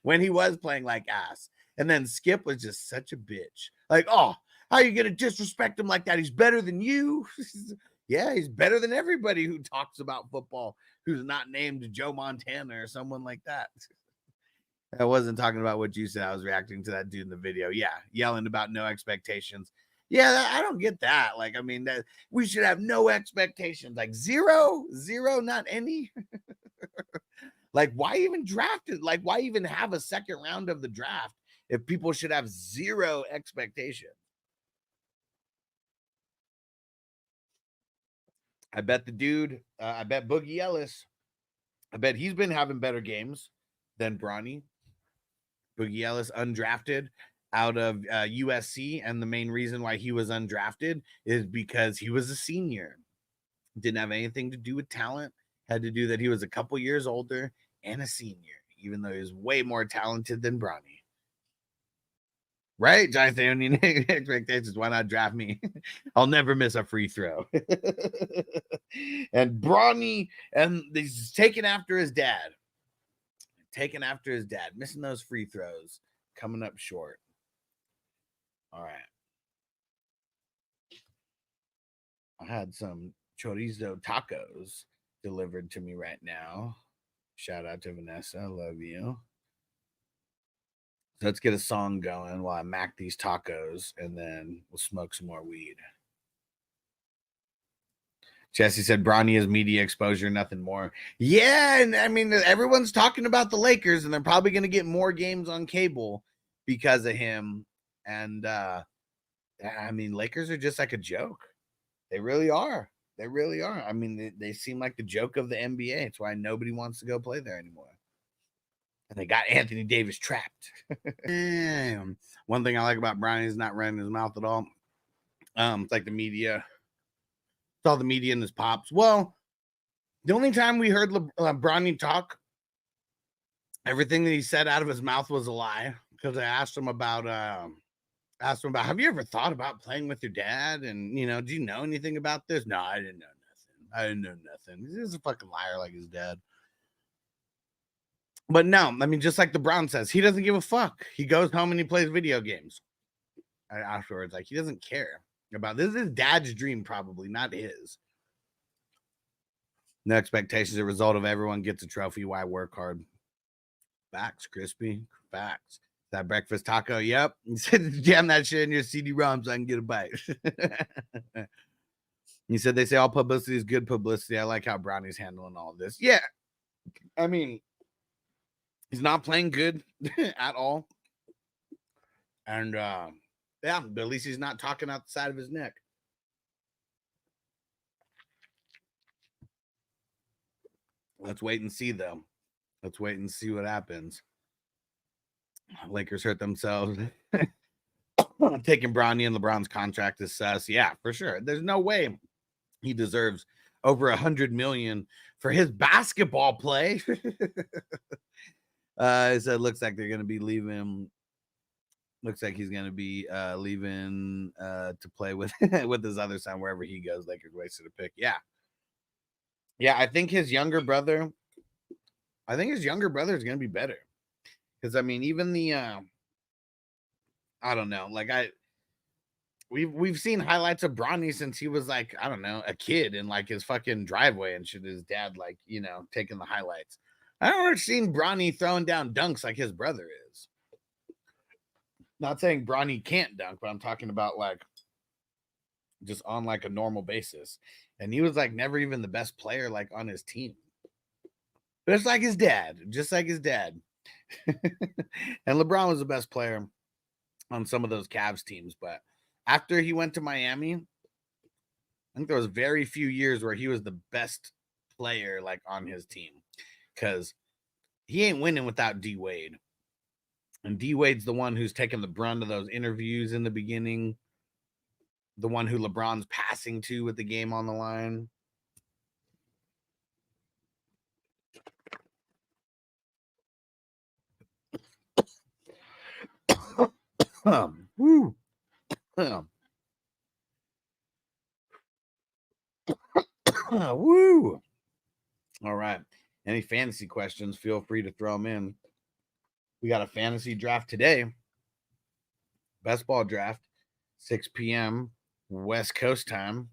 when he was playing like ass. And then Skip was just such a bitch. Like, oh, how are you going to disrespect him like that? He's better than you. Yeah, he's better than everybody who talks about football, who's not named Joe Montana or someone like that. I wasn't talking about what you said. I was reacting to that dude in the video. Yeah, yelling about no expectations. Yeah, I don't get that. Like, I mean, that we should have no expectations. Like zero, not any. Like, why even draft it? Like, why even have a second round of the draft if people should have zero expectation? I bet the dude, I bet Boogie Ellis, I bet he's been having better games than Bronny. Boogie Ellis undrafted out of USC, and the main reason why he was undrafted is because he was a senior. Didn't have anything to do with talent, had to do that he was a couple years older and a senior, even though he was way more talented than Bronny. Right, Jonathan? Expectations. Why not draft me? I'll never miss a free throw. And Bronny, and he's taking after his dad. Missing those free throws, coming up short. All right. I had some chorizo tacos delivered to me right now. Shout out to Vanessa. I love you. So let's get a song going while I mac these tacos, and then we'll smoke some more weed. Jesse said Bronny is media exposure, nothing more. Yeah, and I mean, everyone's talking about the Lakers, and they're probably going to get more games on cable because of him. And, I mean, Lakers are just like a joke. They really are. I mean, they seem like the joke of the NBA. It's why nobody wants to go play there anymore. And they got Anthony Davis trapped. One thing I like about Bronny is not running his mouth at all. It's like the media. It's all the media and his pops. Well, the only time we heard Bronny talk, everything that he said out of his mouth was a lie. Because I asked him about, have you ever thought about playing with your dad? And, you know, do you know anything about this? No, I didn't know nothing. He's a fucking liar like his dad. But no, I mean, just like LeBron says, he doesn't give a fuck. He goes home and he plays video games afterwards. Like, he doesn't care about this. Is his dad's dream, probably, not his. No expectations. A result of everyone gets a trophy. Why work hard? Facts, Crispy. Facts. That breakfast taco. Yep. He said, jam that shit in your CD-ROM so I can get a bite. He said, they say all publicity is good publicity. I like how Bronny's handling all this. Yeah. I mean, he's not playing good at all. And, yeah, but at least he's not talking out the side of his neck. Let's wait and see, though. Let's wait and see what happens. Lakers hurt themselves. Taking Bronny and LeBron's contract is sus. Yeah, for sure. There's no way he deserves over $100 million for his basketball play. So it looks like they're going to be leaving. Looks like he's going to be leaving to play with with his other son wherever he goes. Lakers wasted a pick. Yeah. Yeah, I think his younger brother. I think his younger brother is going to be better. Because I mean, even the I don't know, like we've seen highlights of Bronny since he was like, I don't know, a kid in like his fucking driveway and shit. His dad, like, you know, taking the highlights. I don't ever seen Bronny throwing down dunks like his brother is. Not saying Bronny can't dunk, but I'm talking about like just on like a normal basis. And he was like never even the best player like on his team. Just like his dad, just like his dad. And LeBron was the best player on some of those Cavs teams, but after he went to Miami, I think there was very few years where he was the best player like on his team, because he ain't winning without D Wade. And D Wade's the one who's taking the brunt of those interviews in the beginning, the one who LeBron's passing to with the game on the line. Woo. Woo. All right. Any fantasy questions, feel free to throw them in. We got a fantasy draft today. Best ball draft, 6 p.m. West Coast time.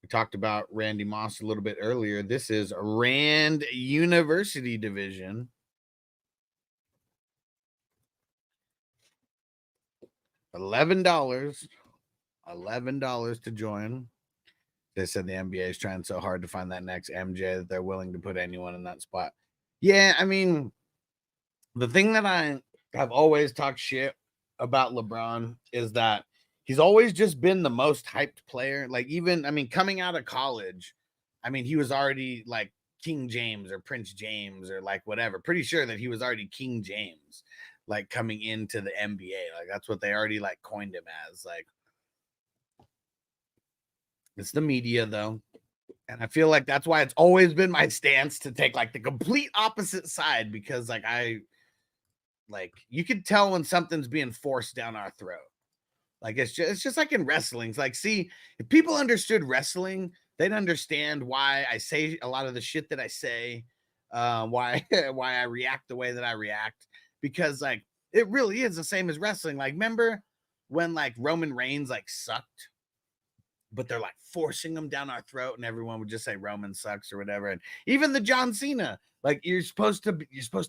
We talked about Randy Moss a little bit earlier. This is Rand University Division. $11 to join. They said the NBA is trying so hard to find that next MJ that they're willing to put anyone in that spot. Yeah, I mean, the thing that I have always talked shit about LeBron is that he's always just been the most hyped player. Like, even, I mean, coming out of college, I mean, he was already like King James or Prince James or like whatever. Pretty sure that he was already King James, like coming into the NBA. Like, that's what they already like coined him as. Like, it's the media though. And I feel like that's why it's always been my stance to take like the complete opposite side, because like you can tell when something's being forced down our throat. Like it's just like in wrestling. It's like, see, if people understood wrestling, they'd understand why I say a lot of the shit that I say, why I react the way that I react, because like it really is the same as wrestling. Like, remember when like Roman Reigns like sucked, but they're like forcing them down our throat, and everyone would just say Roman sucks or whatever. And even the John Cena, like you're supposed to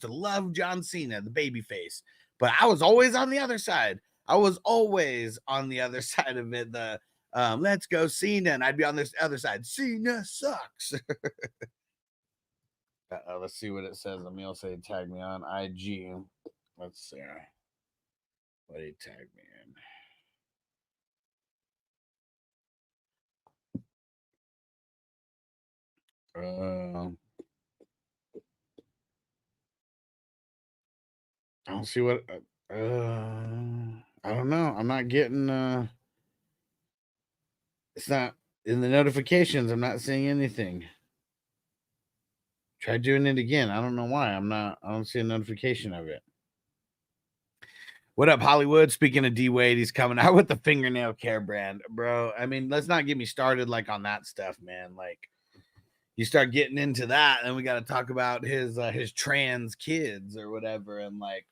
love John Cena, the baby face. But I was always on the other side. I was always on the other side of it. The let's go Cena, and I'd be on this other side. Cena sucks. Let's see what it says. Emil said tag me on IG. Let's see. What did he tag me in? I don't see what. I don't know. I'm not getting. It's not in the notifications. I'm not seeing anything. Try doing it again. I don't know why. I don't see a notification of it. What up, Hollywood? Speaking of D Wade, he's coming out with the fingernail care brand, bro. I mean, let's not get me started like on that stuff, man. Like, you start getting into that, and we got to talk about his trans kids or whatever. And like,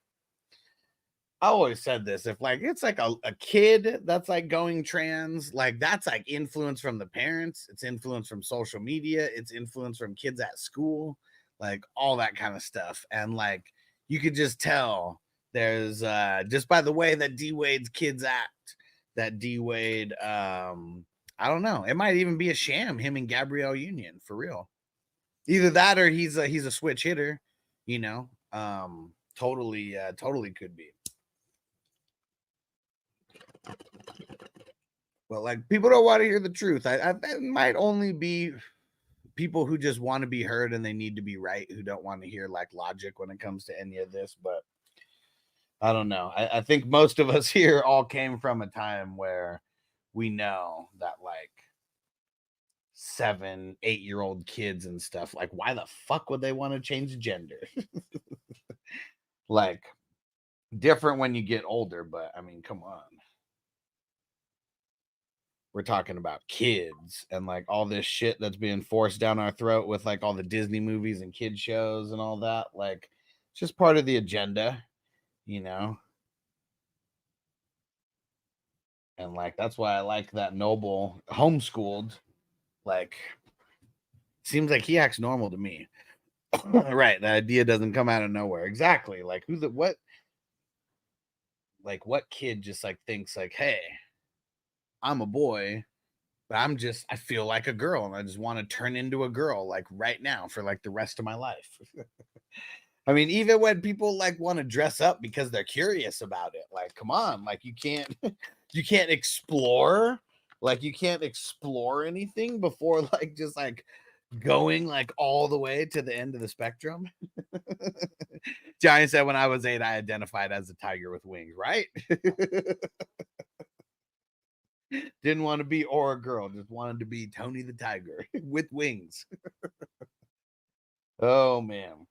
I always said this: if like it's like a kid that's like going trans, like that's like influence from the parents, it's influence from social media, it's influence from kids at school, like all that kind of stuff. And like you could just tell there's just by the way that D Wade's kids act, that D Wade I don't know. It might even be a sham, him and Gabrielle Union, for real. Either that or he's a switch hitter, you know. Totally could be. But like, people don't want to hear the truth. It might only be people who just want to be heard and they need to be right, who don't want to hear like logic when it comes to any of this. But I don't know. I think most of us here all came from a time where we know that like 7, 8-year-old kids and stuff, like why the fuck would they want to change gender? Like, different when you get older, but I mean, come on. we're talking about kids and like all this shit that's being forced down our throat with like all the Disney movies and kid shows and all that. Like, it's just part of the agenda, you know? And like, that's why I like that Noble homeschooled. Like, seems like he acts normal to me. Right. The idea doesn't come out of nowhere. Exactly. Like, what kid just like thinks like, hey, I'm a boy, but I feel like a girl and I just want to turn into a girl like right now for like the rest of my life. I mean, even when people like want to dress up because they're curious about it, like, come on, like you can't explore, like you can't explore anything before like just like going like all the way to the end of the spectrum. Giant said, when I was 8, I identified as a tiger with wings, right? Didn't want to be or a girl, just wanted to be Tony the Tiger with wings. Oh man.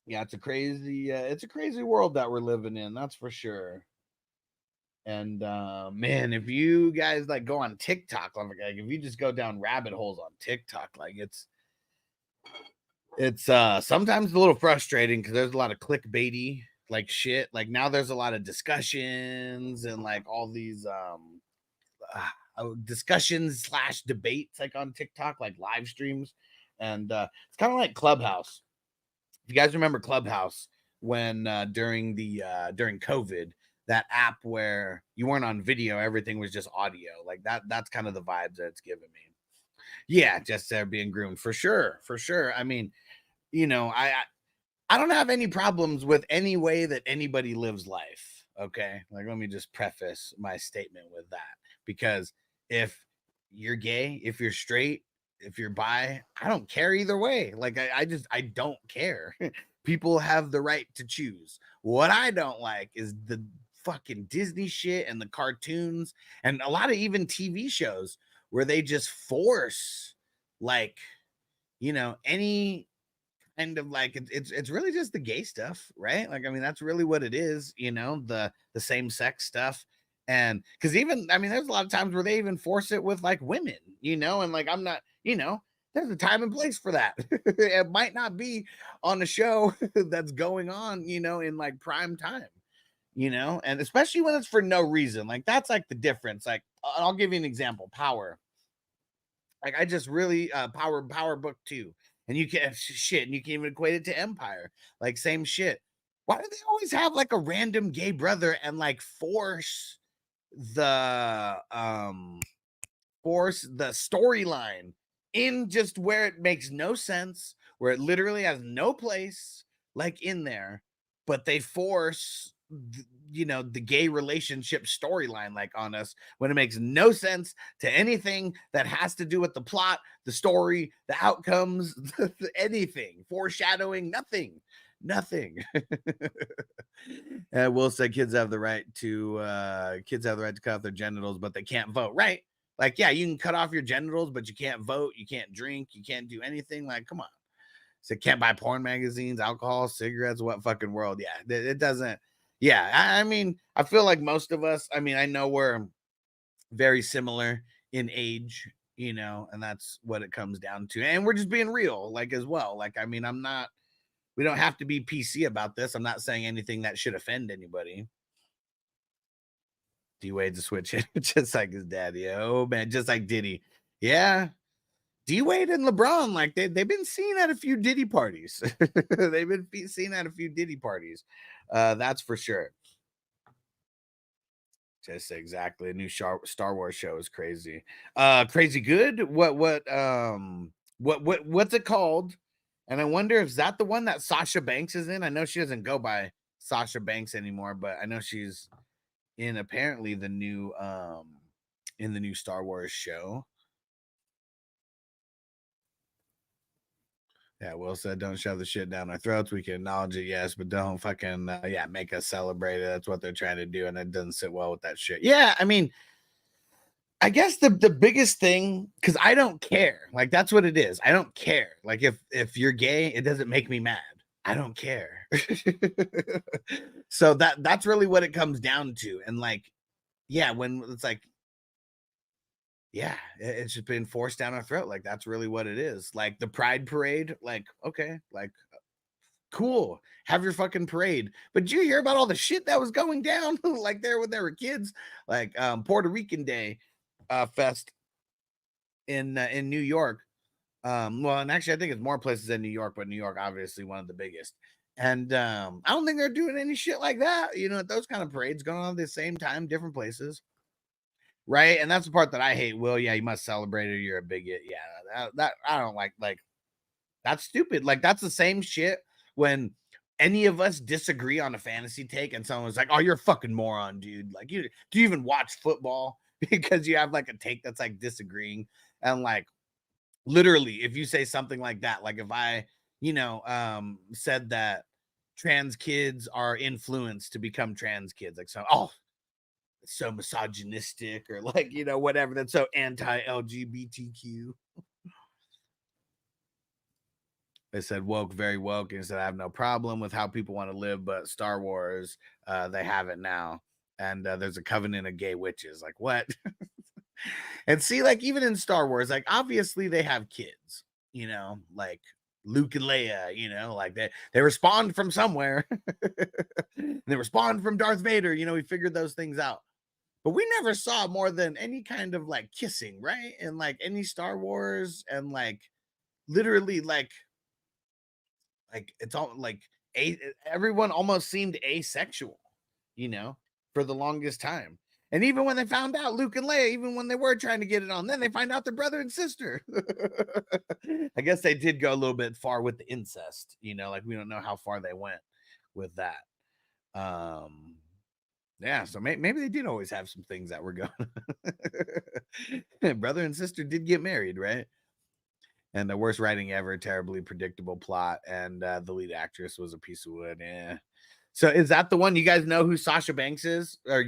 Yeah, it's a crazy world that we're living in, that's for sure. And man, if you guys like go on TikTok, like if you just go down rabbit holes on TikTok, like it's sometimes a little frustrating because there's a lot of clickbaity like shit. Like now there's a lot of discussions and like all these discussions / debates like on TikTok, like live streams. And it's kind of like Clubhouse. If you guys remember Clubhouse, when during COVID, that app where you weren't on video, everything was just audio, like that's kind of the vibes that it's giving me. Yeah, just there being groomed for sure. I mean, you know, I don't have any problems with any way that anybody lives life. Okay, like let me just preface my statement with that, because if you're gay, if you're straight, if you're bi, I don't care either way. Like I don't care. People have the right to choose. What I don't like is the fucking Disney shit and the cartoons and a lot of even TV shows where they just force like, you know, any kind of like it's really just the gay stuff, right? Like I mean that's really what it is, you know, the same sex stuff. And because even I mean there's a lot of times where they even force it with like women, you know, and like I'm not, you know, there's a time and place for that. It might not be on a show that's going on, you know, in like prime time, you know, and especially when it's for no reason. Like that's like the difference. Like I'll give you an example. Power. Like I just really Power Book 2. And you can shit, and you can even equate it to Empire. Like same shit. Why do they always have like a random gay brother and like force the storyline in just where it makes no sense, where it literally has no place like in there, but they force you know the gay relationship storyline like on us when it makes no sense to anything that has to do with the plot, the story, the outcomes, anything, foreshadowing, nothing. And Will said kids have the right to cut off their genitals, but they can't vote, right? Like, yeah, you can cut off your genitals, but you can't vote, you can't drink, you can't do anything. Like, come on. So can't buy porn magazines, alcohol, cigarettes, what fucking world? Yeah, it doesn't. Yeah, I mean, I feel like most of us, I mean, I know we're very similar in age, you know, and that's what it comes down to. And we're just being real, like, as well. Like, I mean, we don't have to be PC about this. I'm not saying anything that should offend anybody. D-Wade's a switch hit, just like his daddy. Oh, man, just like Diddy. Yeah. D-Wade and LeBron, like, they've been seen at a few Diddy parties. They've been seen at a few Diddy parties. That's for sure. Just exactly. A new Star Wars show is crazy. Crazy good? What's it called? And I wonder if that the one that Sasha Banks is in. I know she doesn't go by Sasha Banks anymore, but I know she's in apparently the new in the new Star Wars show. Yeah, Will said, don't shove the shit down our throats. We can acknowledge it, yes, but don't fucking, make us celebrate it. That's what they're trying to do, and it doesn't sit well with that shit. Yeah, I mean, I guess the biggest thing, because I don't care. Like, that's what it is. I don't care. Like, if you're gay, it doesn't make me mad. I don't care. So that's really what it comes down to. And, like, yeah, when it's like, yeah, it's just been forced down our throat. Like, that's really what it is. Like the Pride Parade, like, okay, like, cool, have your fucking parade. But did you hear about all the shit that was going down like there when they were kids? Like Puerto Rican Day fest in New York. Well, and actually I think it's more places in New York, but New York obviously one of the biggest. And I don't think they're doing any shit like that, you know, those kind of parades going on at the same time, different places. Right. And that's the part that I hate. Will, yeah, you must celebrate it. You're a bigot. Yeah, that I don't like that's stupid. Like, that's the same shit when any of us disagree on a fantasy take and someone's like, oh, you're a fucking moron, dude. Like, do you even watch football? Because you have like a take that's like disagreeing. And like, literally, if you say something like that, like if I, said that trans kids are influenced to become trans kids, like, so, oh, it's so misogynistic, or like, whatever, that's so anti-LGBTQ. They said woke, very woke, and said I have no problem with how people want to live, but Star Wars, they have it now, and there's a covenant of gay witches. Like, what? And see, like, even in Star Wars, like, obviously they have kids, like Luke and Leia, like they respond from somewhere. They respond from Darth Vader. We figured those things out. But we never saw more than any kind of like kissing, right? And like any Star Wars, and like literally like it's all like everyone almost seemed asexual, for the longest time. And even when they found out Luke and Leia, even when they were trying to get it on, then they find out they're brother and sister. I guess they did go a little bit far with the incest, like we don't know how far they went with that. Yeah, so maybe they did always have some things that were going. Brother and sister did get married, right? And the worst writing ever, terribly predictable plot, and the lead actress was a piece of wood. Yeah. So is that the one? You guys know who Sasha Banks is? Or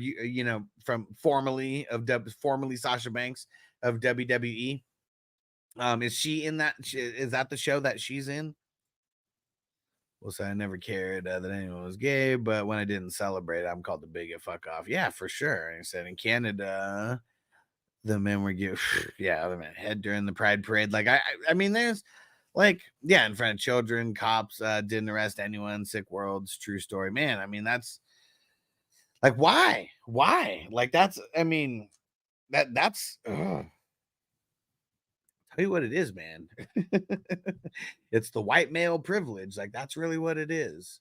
from formerly Sasha Banks of WWE? Is she in that? Is that the show that she's in? Well, so I never cared that anyone was gay, but when I didn't celebrate, I'm called the bigot. Fuck off. Yeah, for sure. And I said in Canada, the men were gay. Yeah, other men head during the Pride Parade. Like I mean, there's like, yeah, in front of children, cops didn't arrest anyone. Sick worlds, true story. Man, I mean, that's like, why? Like, that's, I mean, that's. Ugh. Tell you what it is, man. It's the white male privilege. Like, that's really what it is.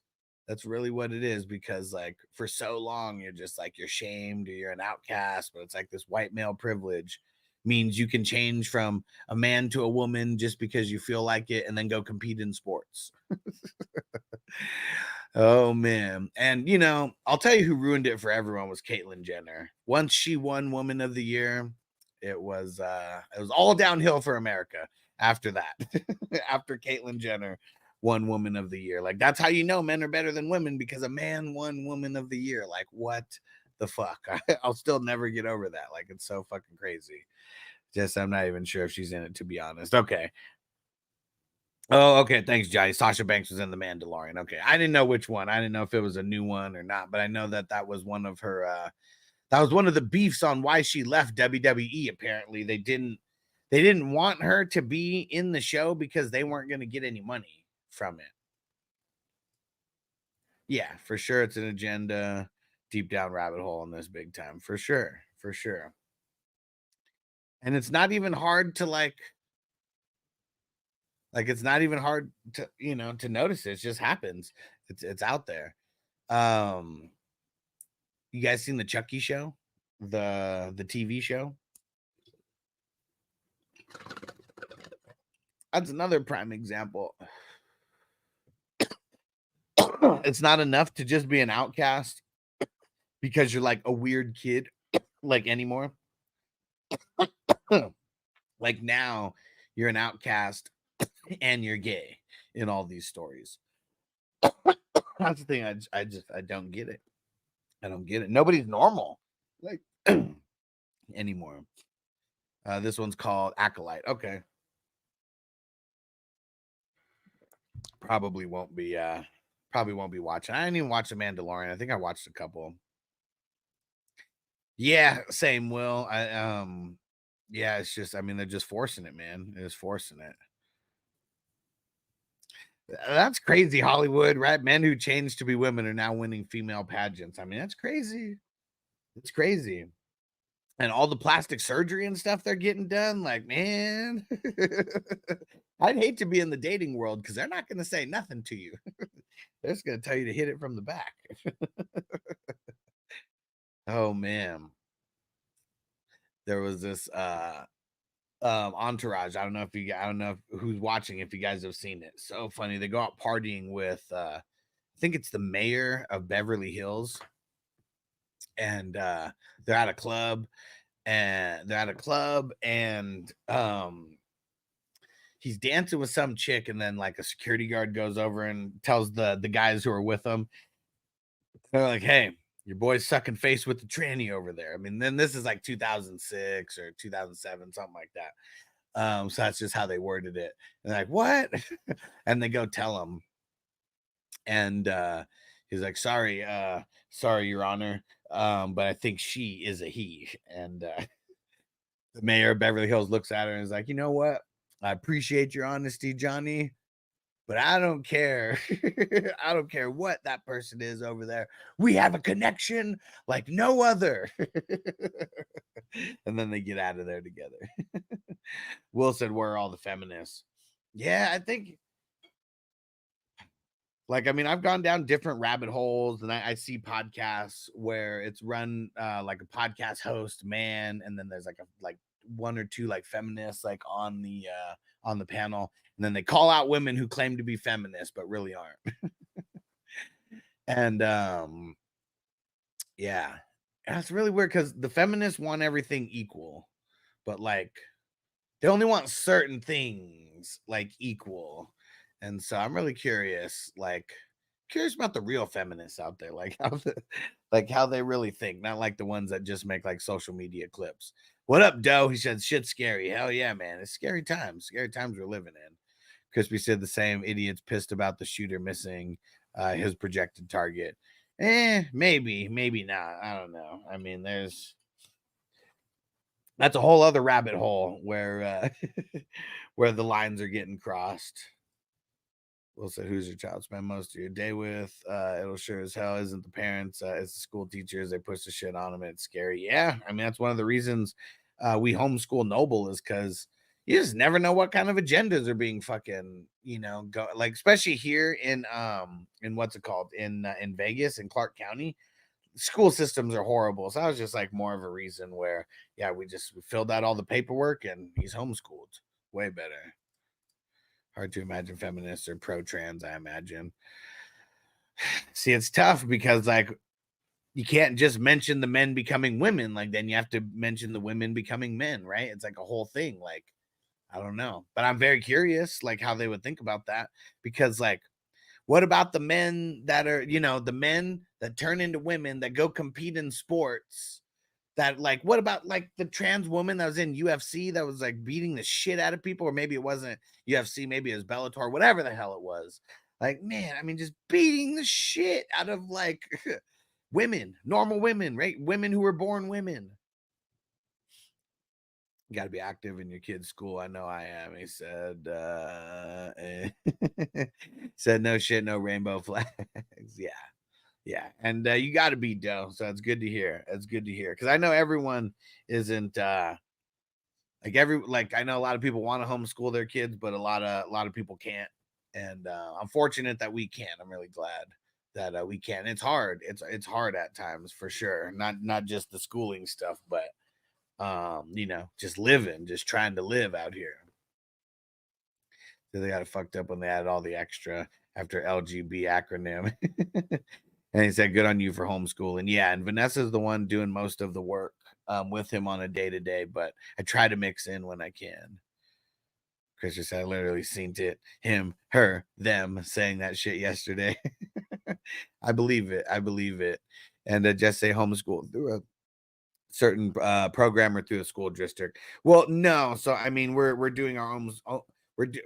That's really what it is, because like for so long you're just like, you're shamed or you're an outcast, but it's like this white male privilege means you can change from a man to a woman just because you feel like it, and then go compete in sports. Oh man. And I'll tell you who ruined it for everyone was Caitlyn Jenner. Once she won Woman of the Year, it was all downhill for America after that. After Caitlyn Jenner won Woman of the Year. Like, that's how men are better than women, because a man won Woman of the Year. Like, what the fuck? I'll still never get over that. Like, it's so fucking crazy. Just, I'm not even sure if she's in it, to be honest. Okay. Oh, okay. Thanks, Jai. Sasha Banks was in The Mandalorian. Okay. I didn't know which one. I didn't know if it was a new one or not, but I know that was one of her, that was one of the beefs on why she left WWE. Apparently they didn't want her to be in the show because they weren't going to get any money from it. Yeah, for sure. It's an agenda, deep down rabbit hole in this, big time. For sure. And it's not even hard to like it's not even hard to, to notice it. It just happens. It's out there. You guys seen the Chucky show? The TV show? That's another prime example. It's not enough to just be an outcast because you're like a weird kid, like, anymore. Like, now you're an outcast and you're gay in all these stories. That's the thing. I don't get it. I don't get it. Nobody's normal, like, anymore. This one's called Acolyte. Okay. Probably won't be watching. I didn't even watch The Mandalorian. I think I watched a couple. Yeah, same, Will. Yeah, it's just, I mean, they're just forcing it, man. They're just forcing it. That's crazy, Hollywood, right? Men who changed to be women are now winning female pageants. I mean, that's crazy. It's crazy. And all the plastic surgery and stuff they're getting done, like, man, I'd hate to be in the dating world because they're not going to say nothing to you. They're just going to tell you to hit it from the back. Oh, man. There was this Entourage. I don't know who's watching, if you guys have seen it. So funny. They go out partying with I think it's the mayor of Beverly Hills, and they're at a club, and he's dancing with some chick, and then like a security guard goes over and tells the guys who are with him, they're like, hey, your boy's sucking face with the tranny over there. I mean, then this is like 2006 or 2007, something like that. So that's just how they worded it. And they're like, what? And they go tell him. And he's like, sorry, Your Honor. But I think she is a he. And the mayor of Beverly Hills looks at her and is like, you know what? I appreciate your honesty, Johnny, but I don't care. I don't care what that person is over there. We have a connection like no other. And then they get out of there together. Will said, where are all the feminists? Yeah, I think, like, I mean, I've gone down different rabbit holes, and I see podcasts where it's run like a podcast host man, and then there's like one or two like feminists like on the panel, and then they call out women who claim to be feminists but really aren't. And yeah, that's really weird because the feminists want everything equal, but like they only want certain things like equal. And so I'm really curious about the real feminists out there, like how they really think, not like the ones that just make like social media clips. What up, Doe? He said, shit's scary. Hell yeah, man. It's scary times we're living in. Crispy said the same idiots pissed about the shooter missing his projected target. Maybe not. I don't know. I mean, that's a whole other rabbit hole where where the lines are getting crossed. Will said, who's your child spend most of your day with? It'll sure as hell isn't the parents. It's the school teachers. They push the shit on them. And it's scary. Yeah. I mean, that's one of the reasons we homeschool Noble, is because you just never know what kind of agendas are being fucking, go, like, especially here in what's it called? In Vegas, in Clark County. School systems are horrible. So I was just like more of a reason where, yeah, we filled out all the paperwork and he's homeschooled. Way better. Hard to imagine feminists or pro-trans, I imagine. See, it's tough because like you can't just mention the men becoming women. Like then you have to mention the women becoming men, right? It's like a whole thing. Like, I don't know. But I'm very curious like how they would think about that, because like what about the men that are, the men that turn into women that go compete in sports? That like, what about like the trans woman that was in UFC that was like beating the shit out of people? Or maybe it wasn't UFC, maybe it was Bellator, whatever the hell it was. Like, man, I mean, just beating the shit out of like women, normal women, right? Women who were born women. You got to be active in your kid's school. I know I am. He said, said no shit, no rainbow flags. Yeah. And you got to be Doe. So it's good to hear. It's good to hear. Because I know everyone isn't I know a lot of people want to homeschool their kids, but a lot of people can't. And I'm fortunate that we can. I'm really glad that we can. It's hard. It's hard at times for sure. Not just the schooling stuff, but just trying to live out here. So they got it fucked up when they added all the extra after LGB acronym. And he said, good on you for homeschooling. Yeah, and Vanessa's the one doing most of the work with him on a day-to-day, but I try to mix in when I can. Chris just said, I literally seen it, him, her, them saying that shit yesterday. I believe it. And just say homeschool through a certain program or through the school district. Well, no. So, I mean, we're doing our own.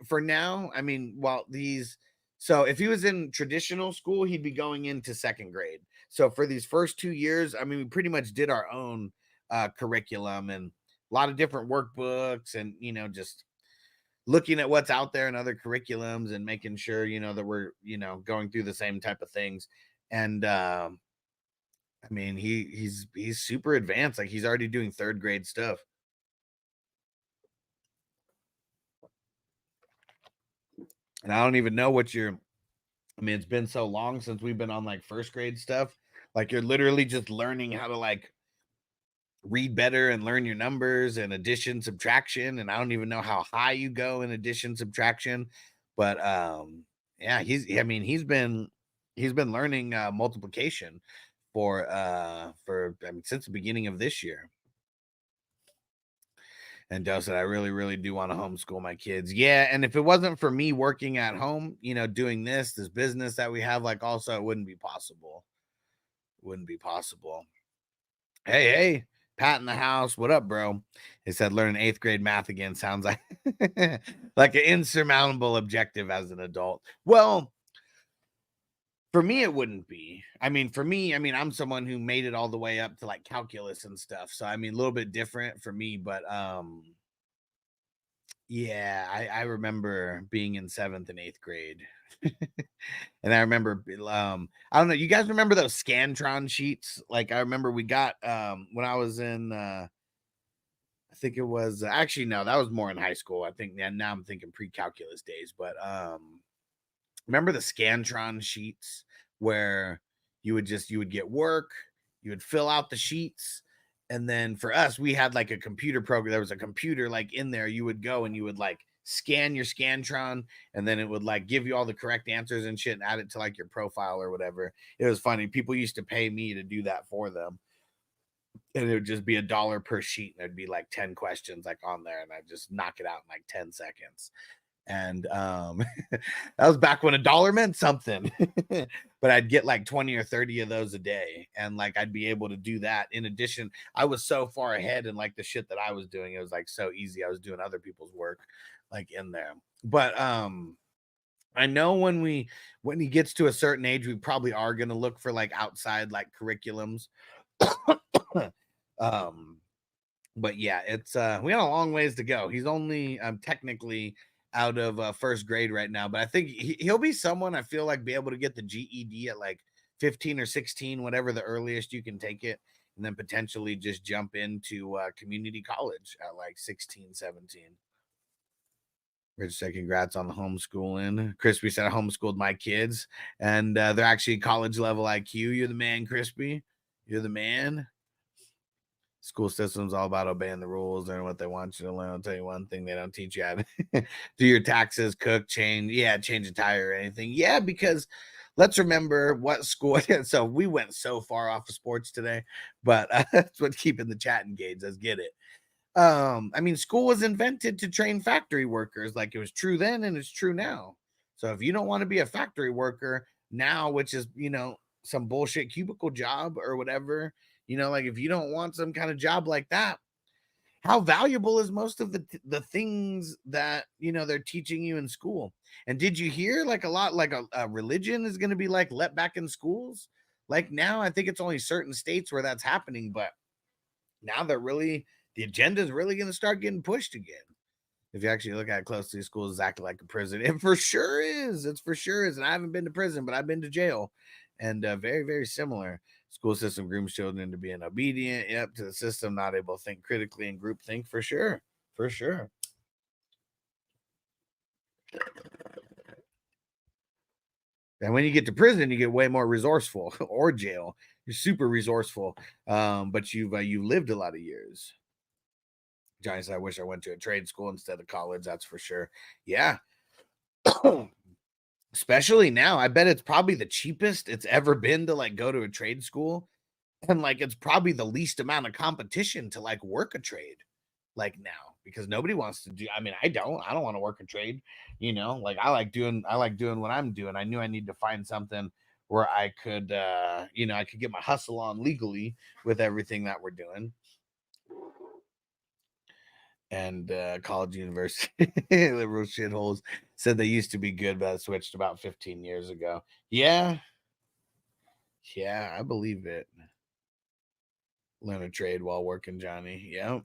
For now, I mean, so if he was in traditional school, he'd be going into second grade. So for these first 2 years, I mean, we pretty much did our own curriculum, and a lot of different workbooks and, just looking at what's out there and other curriculums and making sure, that we're, going through the same type of things. And, I mean, he's super advanced. Like he's already doing 3rd grade stuff. And I don't even know what it's been so long since we've been on like 1st grade stuff. Like you're literally just learning how to like read better and learn your numbers and addition, subtraction. And I don't even know how high you go in addition, subtraction. But yeah, he's been learning multiplication for since the beginning of this year. And Joe said, I really, really do want to homeschool my kids. Yeah. And if it wasn't for me working at home, doing this business that we have, like also it wouldn't be possible. Hey, Pat in the house. What up, bro? He said, learn 8th grade math again. Sounds like like an insurmountable objective as an adult. Well, for me, it wouldn't be. For me, I'm someone who made it all the way up to like calculus and stuff. So, a little bit different for me, but yeah, I remember being in 7th and 8th grade. And I remember, I don't know, you guys remember those Scantron sheets? Like I remember we got, when I was in, I think it was, actually, no, that was more in high school. I think now I'm thinking pre-calculus days, but remember the Scantron sheets where you would get work, you would fill out the sheets. And then for us, we had like a computer program. There was a computer like in there. You would go and you would like scan your Scantron, and then it would like give you all the correct answers and shit and add it to like your profile or whatever. It was funny. People used to pay me to do that for them. And it would just be $1 per sheet. And there'd be like 10 questions like on there. And I'd just knock it out in like 10 seconds. And that was back when $1 meant something. But I'd get like 20 or 30 of those a day, and like I'd be able to do that. In addition, I was so far ahead in like the shit that I was doing. It was like so easy. I was doing other people's work like in there. But I know when he gets to a certain age, we probably are going to look for like outside like curriculums. But yeah, it's we got a long ways to go. He's only technically out of 1st grade right now, but I think he'll be someone I feel like be able to get the GED at like 15 or 16, whatever the earliest you can take it, and then potentially just jump into community college at like 16, 17. Rich said, congrats on the homeschooling. Crispy said, I homeschooled my kids, and they're actually college level IQ. You're the man, Crispy. You're the man. School system's all about obeying the rules and what they want you to learn. I'll tell you one thing, they don't teach you how to do your taxes, cook, change a tire or anything. Yeah, because let's remember what school. So we went so far off of sports today, but that's what keeping the chat engaged. Let's get it. School was invented to train factory workers. Like it was true then and it's true now. So if you don't want to be a factory worker now, which is, some bullshit cubicle job or whatever, like if you don't want some kind of job like that, how valuable is most of the things that, they're teaching you in school? And did you hear like a lot, like a religion is going to be like let back in schools? Like now, I think it's only certain states where that's happening, but now the agenda is really going to start getting pushed again. If you actually look at it closely, school is acting like a prison. It for sure is. It's for sure is. And I haven't been to prison, but I've been to jail. And very, very similar. School system grooms children into being obedient, to the system, not able to think critically and group think, for sure. For sure. And when you get to prison, you get way more resourceful, or jail. You're super resourceful, but you've lived a lot of years. Johnny said, I wish I went to a trade school instead of college. That's for sure. Yeah. Especially now, I bet it's probably the cheapest it's ever been to like go to a trade school. And like, it's probably the least amount of competition to like work a trade like now, because nobody wants to do. I don't want to work a trade, like I like doing what I'm doing. I knew I need to find something where I could, I could get my hustle on legally with everything that we're doing. And college, university, liberal shitholes said they used to be good, but it switched about 15 years ago. Yeah, I believe it. Learn a trade while working, Johnny. Yep.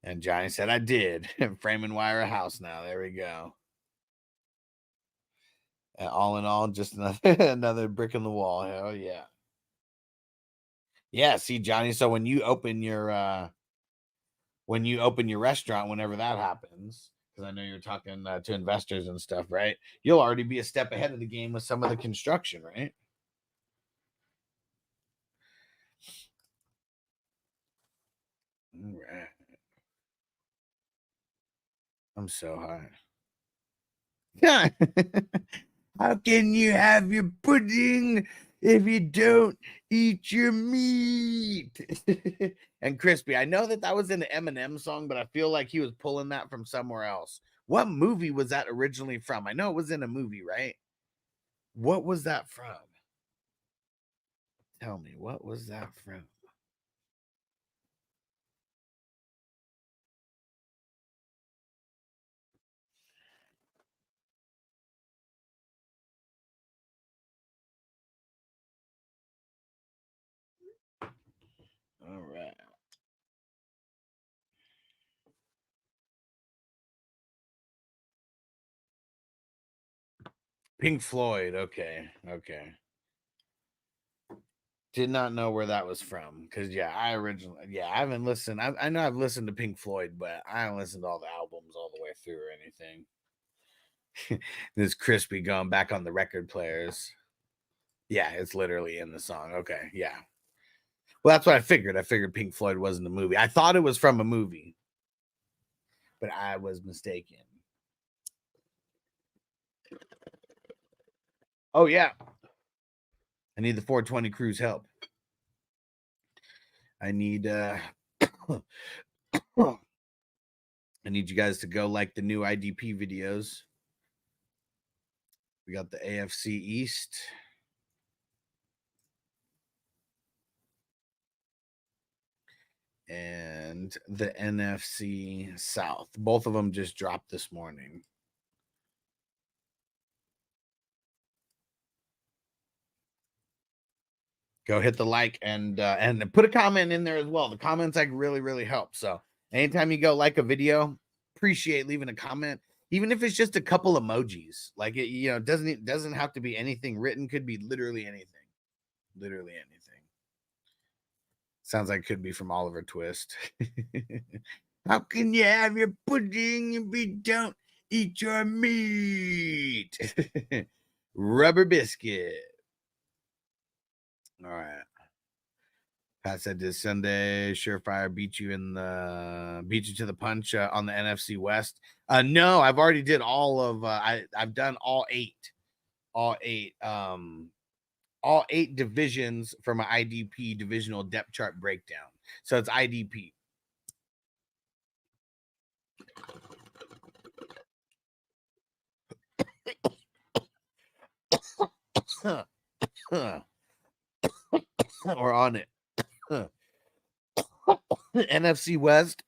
And Johnny said, I did. Frame and wire a house now. There we go. All in all, just another brick in the wall. Hell yeah. Yeah, see, Johnny, so when you open your restaurant, whenever that happens, because I know you're talking to investors and stuff, right? You'll already be a step ahead of the game with some of the construction, right? All right. I'm so high. How can you have your pudding if you don't eat your meat? And Crispy, I know that was an Eminem song, but I feel like he was pulling that from somewhere else. What movie was that originally from? I know it was in a movie, right? What was that from? Tell me, what was that from? All right. Pink Floyd. Okay. Did not know where that was from. Because, I haven't listened. I know I've listened to Pink Floyd, but I haven't listened to all the albums all the way through or anything. This Crispy going back on the record players. Yeah, it's literally in the song. Okay, yeah. Well, that's what I figured. I figured Pink Floyd wasn't a movie. I thought it was from a movie, but I was mistaken. Oh, yeah. I need the 420 crew's help. I need I need you guys to go like the new IDP videos. We got the AFC East. And the NFC South. Both of them just dropped this morning. Go hit the like and put a comment in there as well. The comments like really help. So anytime you go like a video, appreciate leaving a comment, even if it's just a couple emojis. Like it, doesn't have to be anything written. Could be literally anything. Literally anything. Sounds like it could be from Oliver Twist. How can you have your pudding if you don't eat your meat? Rubber biscuit. All right. Pat said this Sunday, Surefire beat you to the punch on the NFC West. No, I've already did all of I've done all eight divisions for my IDP divisional depth chart breakdown. So it's IDP. Or on it. NFC West.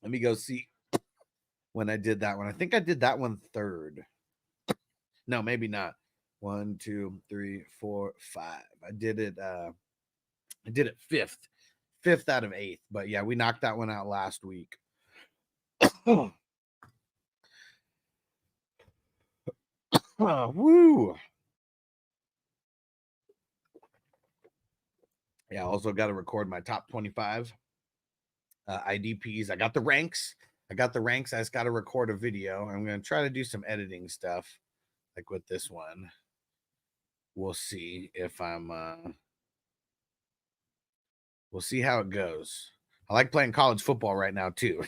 Let me go see when I did that one. I think I did that one third. No, maybe not. 1, 2, 3, 4, 5. I did it fifth out of 8th. But yeah, we knocked that one out last week. Woo. Yeah, I also got to record my top 25 IDPs. I got the ranks. I just got to record a video. I'm going to try to do some editing stuff like with this one. We'll see if we'll see how it goes. I like playing college football right now too.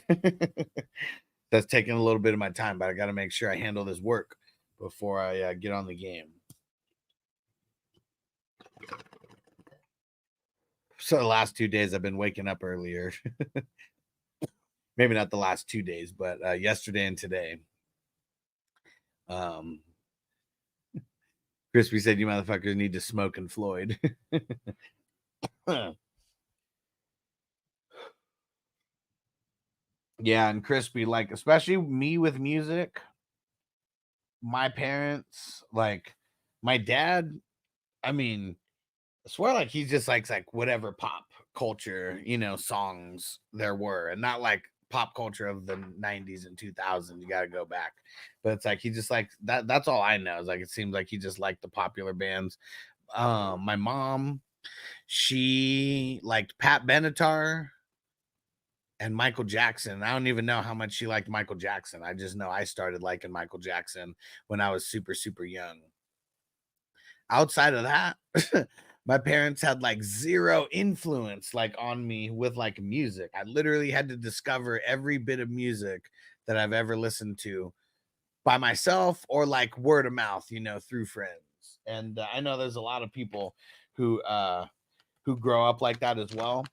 That's taking a little bit of my time, but I got to make sure I handle this work before I get on the game. So the last 2 days I've been waking up earlier. Maybe not the last 2 days, but yesterday and today. Crispy said, you motherfuckers need to smoke and Floyd. Yeah, and Crispy, like, especially me with music, my parents, like, my dad, I mean, I swear, like, he's just like whatever pop, culture, you know, songs there were, and not like pop culture of the 90s and 2000s. You got to go back, but it's like he just like that. That's all I know. Is like it seems like he just liked the popular bands. My mom, she liked Pat Benatar and Michael Jackson. I don't even know how much she liked Michael Jackson. I just know I started liking Michael Jackson when I was super, super young. Outside of that, my parents had like zero influence like on me with like music. I literally had to discover every bit of music that I've ever listened to by myself or like word of mouth, you know, through friends. And I know there's a lot of people who grow up like that as well.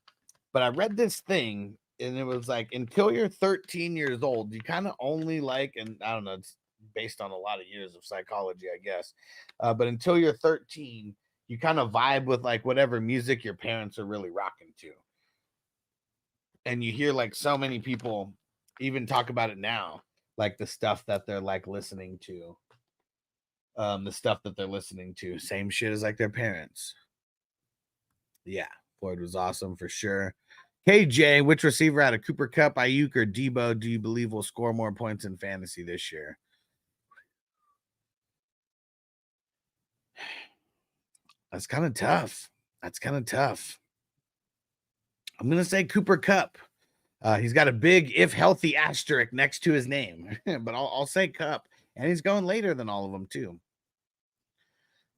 But I read this thing and it was like until you're 13 years old, you kind of only like, and I don't know, it's based on a lot of years of psychology, I guess. But until you're 13, you kind of vibe with like whatever music your parents are really rocking to. And you hear like so many people even talk about it now, like the stuff that they're like listening to. The stuff that they're listening to, same shit as like their parents. Yeah, Floyd was awesome for sure. KJ, which receiver out of Cooper Kupp, Ayuk, or Debo do you believe will score more points in fantasy this year? That's kind of tough. I'm going to say Cooper Kupp. He's got a big, if healthy, asterisk next to his name, but I'll say Kupp. And he's going later than all of them, too.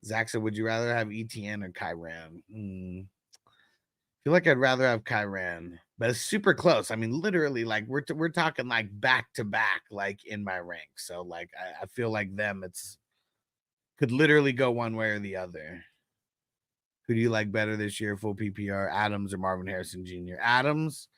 Zach said, would you rather have ETN or Kyran? I feel like I'd rather have Kyran, but it's super close. I mean, literally, like we're talking like back to back, like in my ranks. So like I feel like them, it's could literally go one way or the other. Who do you like better this year, full PPR, Adams or Marvin Harrison Jr.? Adams,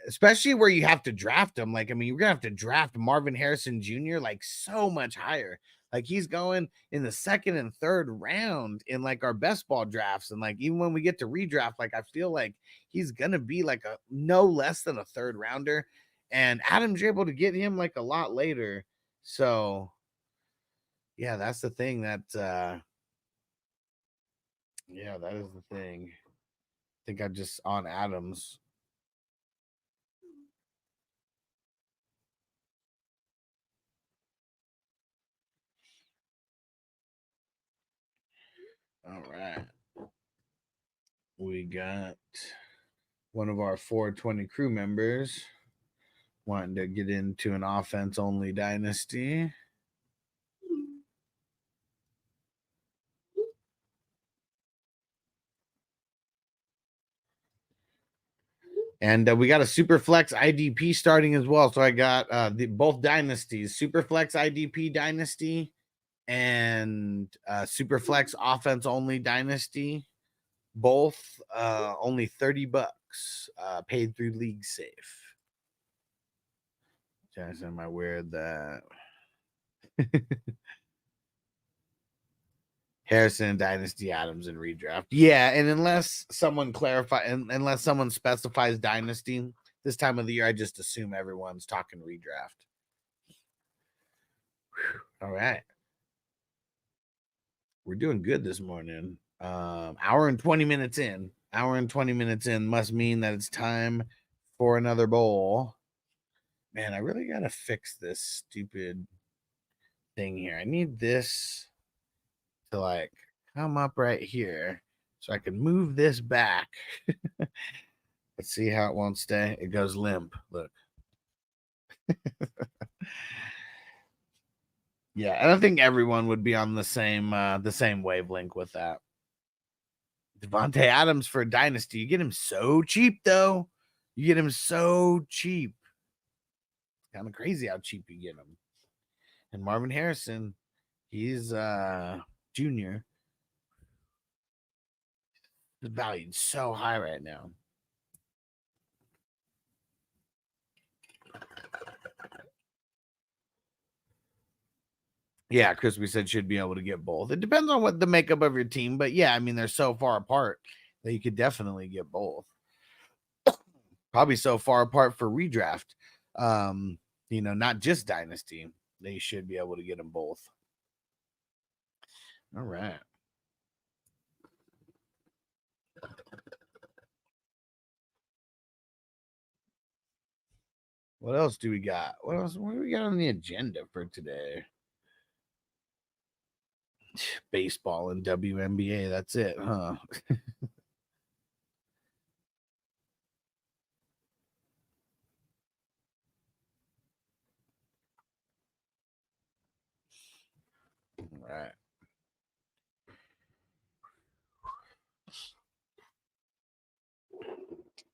especially where you have to draft him. Like, I mean, you're gonna have to draft Marvin Harrison Jr. like so much higher. Like he's going in the second and third round in like our best ball drafts. And like, even when we get to redraft, like I feel like he's going to be like a no less than a third rounder. And Adams, you're able to get him like a lot later. So yeah, that's the thing that, yeah, that is the thing. I think I just on Adams. All right. We got one of our 420 crew members wanting to get into an offense only dynasty. And we got a Superflex IDP starting as well. So I got both dynasties, Superflex IDP dynasty and Superflex offense only dynasty. Both only $30, paid through League Safe. Am I weird that Harrison, Dynasty, Adams, and redraft? Yeah, and unless someone unless someone specifies Dynasty this time of the year, I just assume everyone's talking redraft. Whew. All right. We're doing good this morning. Hour and 20 minutes in. Hour and 20 minutes in must mean that it's time for another bowl. Man, I really got to fix this stupid thing here. I need this to like come up right here so I can move this back. Let's see how it won't stay. It goes limp. Look. Yeah, I don't think everyone would be on the same wavelength with that. Devontae Adams for a dynasty. You get him so cheap, though. You get him so cheap. It's kind of crazy how cheap you get him. And Marvin Harrison, he's junior. He's valued so high right now. Yeah, Crispy said should be able to get both. It depends on what the makeup of your team, but yeah, I mean, they're so far apart that you could definitely get both. Probably so far apart for redraft, not just dynasty. They should be able to get them both. All right. What else do we got? What do we got on the agenda for today? Baseball and WNBA. That's it, huh? All right.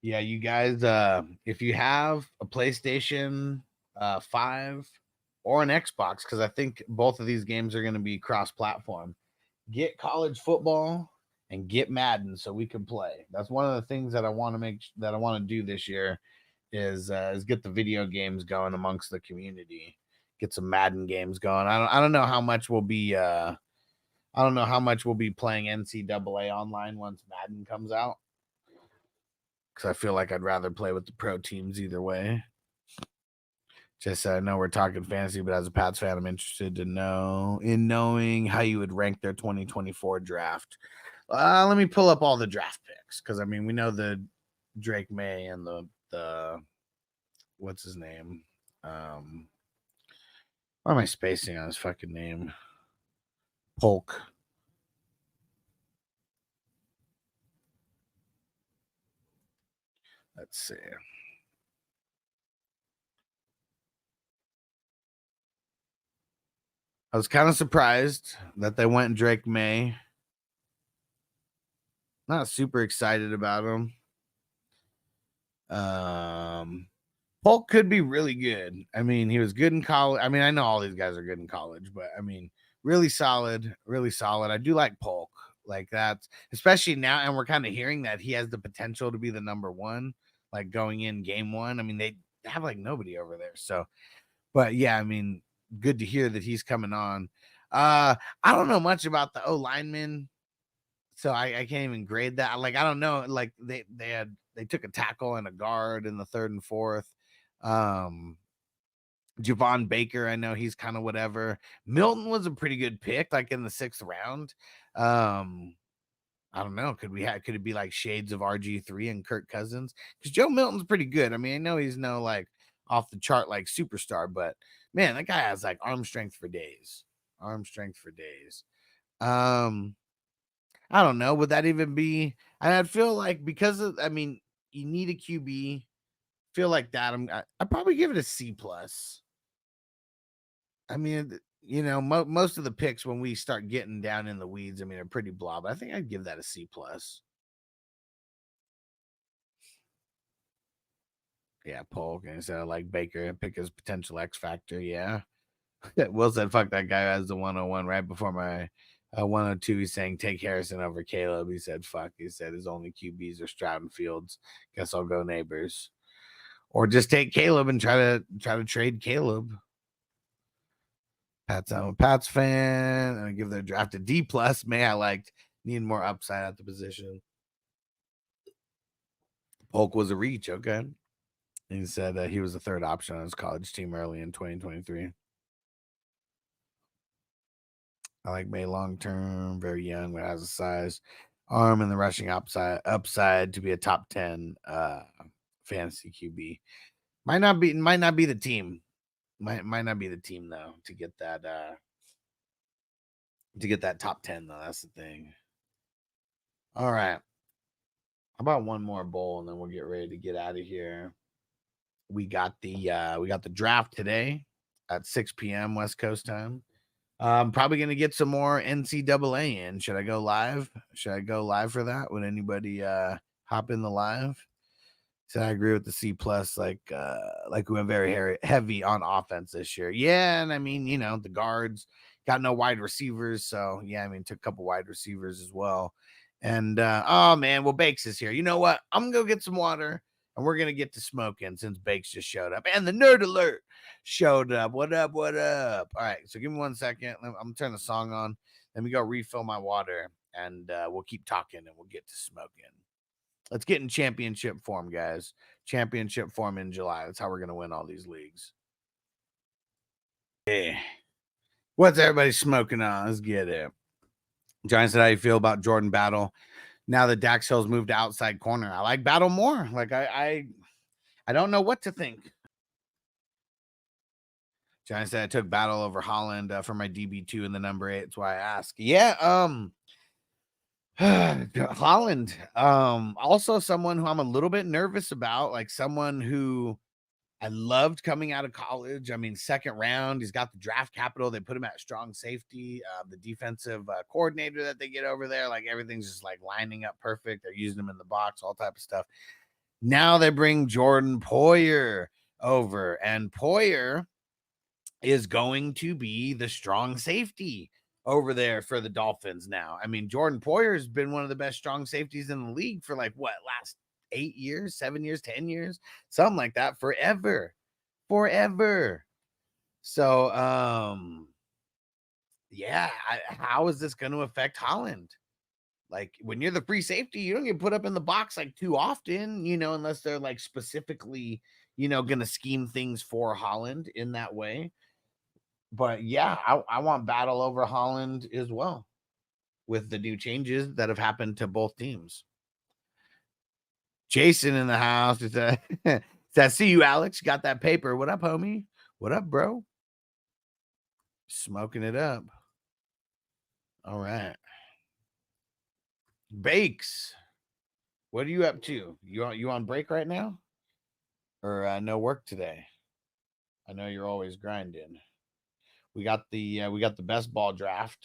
Yeah, you guys, if you have a PlayStation 5 or an Xbox, because I think both of these games are going to be cross-platform, get college football and get Madden so we can play. That's one of the things that I want to do this year is get the video games going amongst the community. Get some Madden games going. I don't know how much we'll be playing NCAA online once Madden comes out, because I feel like I'd rather play with the pro teams either way. Just I know we're talking fantasy, but as a Pats fan, I'm interested in knowing how you would rank their 2024 draft. Let me pull up all the draft picks, because I mean we know the Drake May and the what's his name? Why am I spacing on his fucking name? Polk. Let's see. I was kind of surprised that they went Drake May. Not super excited about him. Polk could be really good. I mean, he was good in college. I mean, I know all these guys are good in college, but I mean, really solid, really solid. I do like Polk. Like that, especially now, and we're kind of hearing that he has the potential to be the number one, like going in game one. I mean, they have like nobody over there. So, but yeah, I mean, good to hear that he's coming on. I don't know much about the O linemen, so I can't even grade that. Like, I don't know. Like they took a tackle and a guard in the third and fourth. Javon Baker, I know he's kind of whatever. Milton was a pretty good pick, like in the 6th round. I don't know. Could it be like shades of RG3 and Kirk Cousins? Because Joe Milton's pretty good. I mean, I know he's no like off the chart like superstar, but man, that guy has like arm strength for days. I don't know. Would that even be? I'd feel like because of, I mean, you need a QB. Feel like that. I'd probably give it a C+. I mean, you know, most of the picks when we start getting down in the weeds, I mean, are pretty blah, but I think I'd give that a C+. Yeah, Polk. And instead of like Baker, pick his potential X factor. Yeah. Will said, fuck that guy as the 101 right before my 102. He's saying take Harrison over Caleb. He said, fuck. He said his only QBs are Stroud and Fields. Guess I'll go Neighbors. Or just take Caleb and try to trade Caleb. I'm a Pats fan. I give their draft a D+. May I liked need more upside at the position. Polk was a reach, okay. He said he was the 3rd option on his college team early in 2023. I like May long term, very young, but has a size, arm, and the rushing upside to be a top 10 fantasy QB. Might not be the team. Might not be the team though to get that top 10 though. That's the thing. All right. How about one more bowl and then we'll get ready to get out of here. We got the draft today at 6 p.m. West Coast time. I'm probably gonna get some more NCAA in. Should I go live? For that? Would anybody hop in the live? So I agree with the C+. Like we went very heavy on offense this year. Yeah, and I mean, you know, the guards got no wide receivers, so yeah, I mean, took a couple wide receivers as well. And oh man, well, Bakes is here. You know what? I'm gonna go get some water, and we're gonna get to smoking since Bakes just showed up, and the Nerd Alert showed up. What up? What up? All right, so give me 1 second. I'm gonna turn the song on. Let me go refill my water, and we'll keep talking, and we'll get to smoking. Let's get in championship form, guys. Championship form in July. That's how we're going to win all these leagues. Hey, what's everybody smoking on? Let's get it. Giants said, how you feel about Jordan Battle now that Dax Hill's moved to outside corner? I like Battle more. Like, I don't know what to think. Johnny said I took battle over Holland for my DB2 in the number 8. That's why I ask. Yeah, Holland, also someone who I'm a little bit nervous about, like someone who I loved coming out of college. I mean, second round, he's got the draft capital. They put him at strong safety. The defensive coordinator that they get over there, like everything's just like lining up perfect. They're using him in the box, all type of stuff. Now they bring Jordan Poyer over, and Poyer is going to be the strong safety over there for the Dolphins now. I mean, Jordan Poyer has been one of the best strong safeties in the league for like what, last 8 years, 7 years, 10 years, something like that, forever. So, yeah, how is this going to affect Holland? Like when you're the free safety, you don't get put up in the box like too often, unless they're like specifically, going to scheme things for Holland in that way. But yeah, I want battle over Holland as well with the new changes that have happened to both teams. Jason in the house says, see you, Alex. Got that paper. What up, homie? What up, bro? Smoking it up. All right. Bakes, what are you up to? You on break right now? Or no work today? I know you're always grinding. We got the best ball draft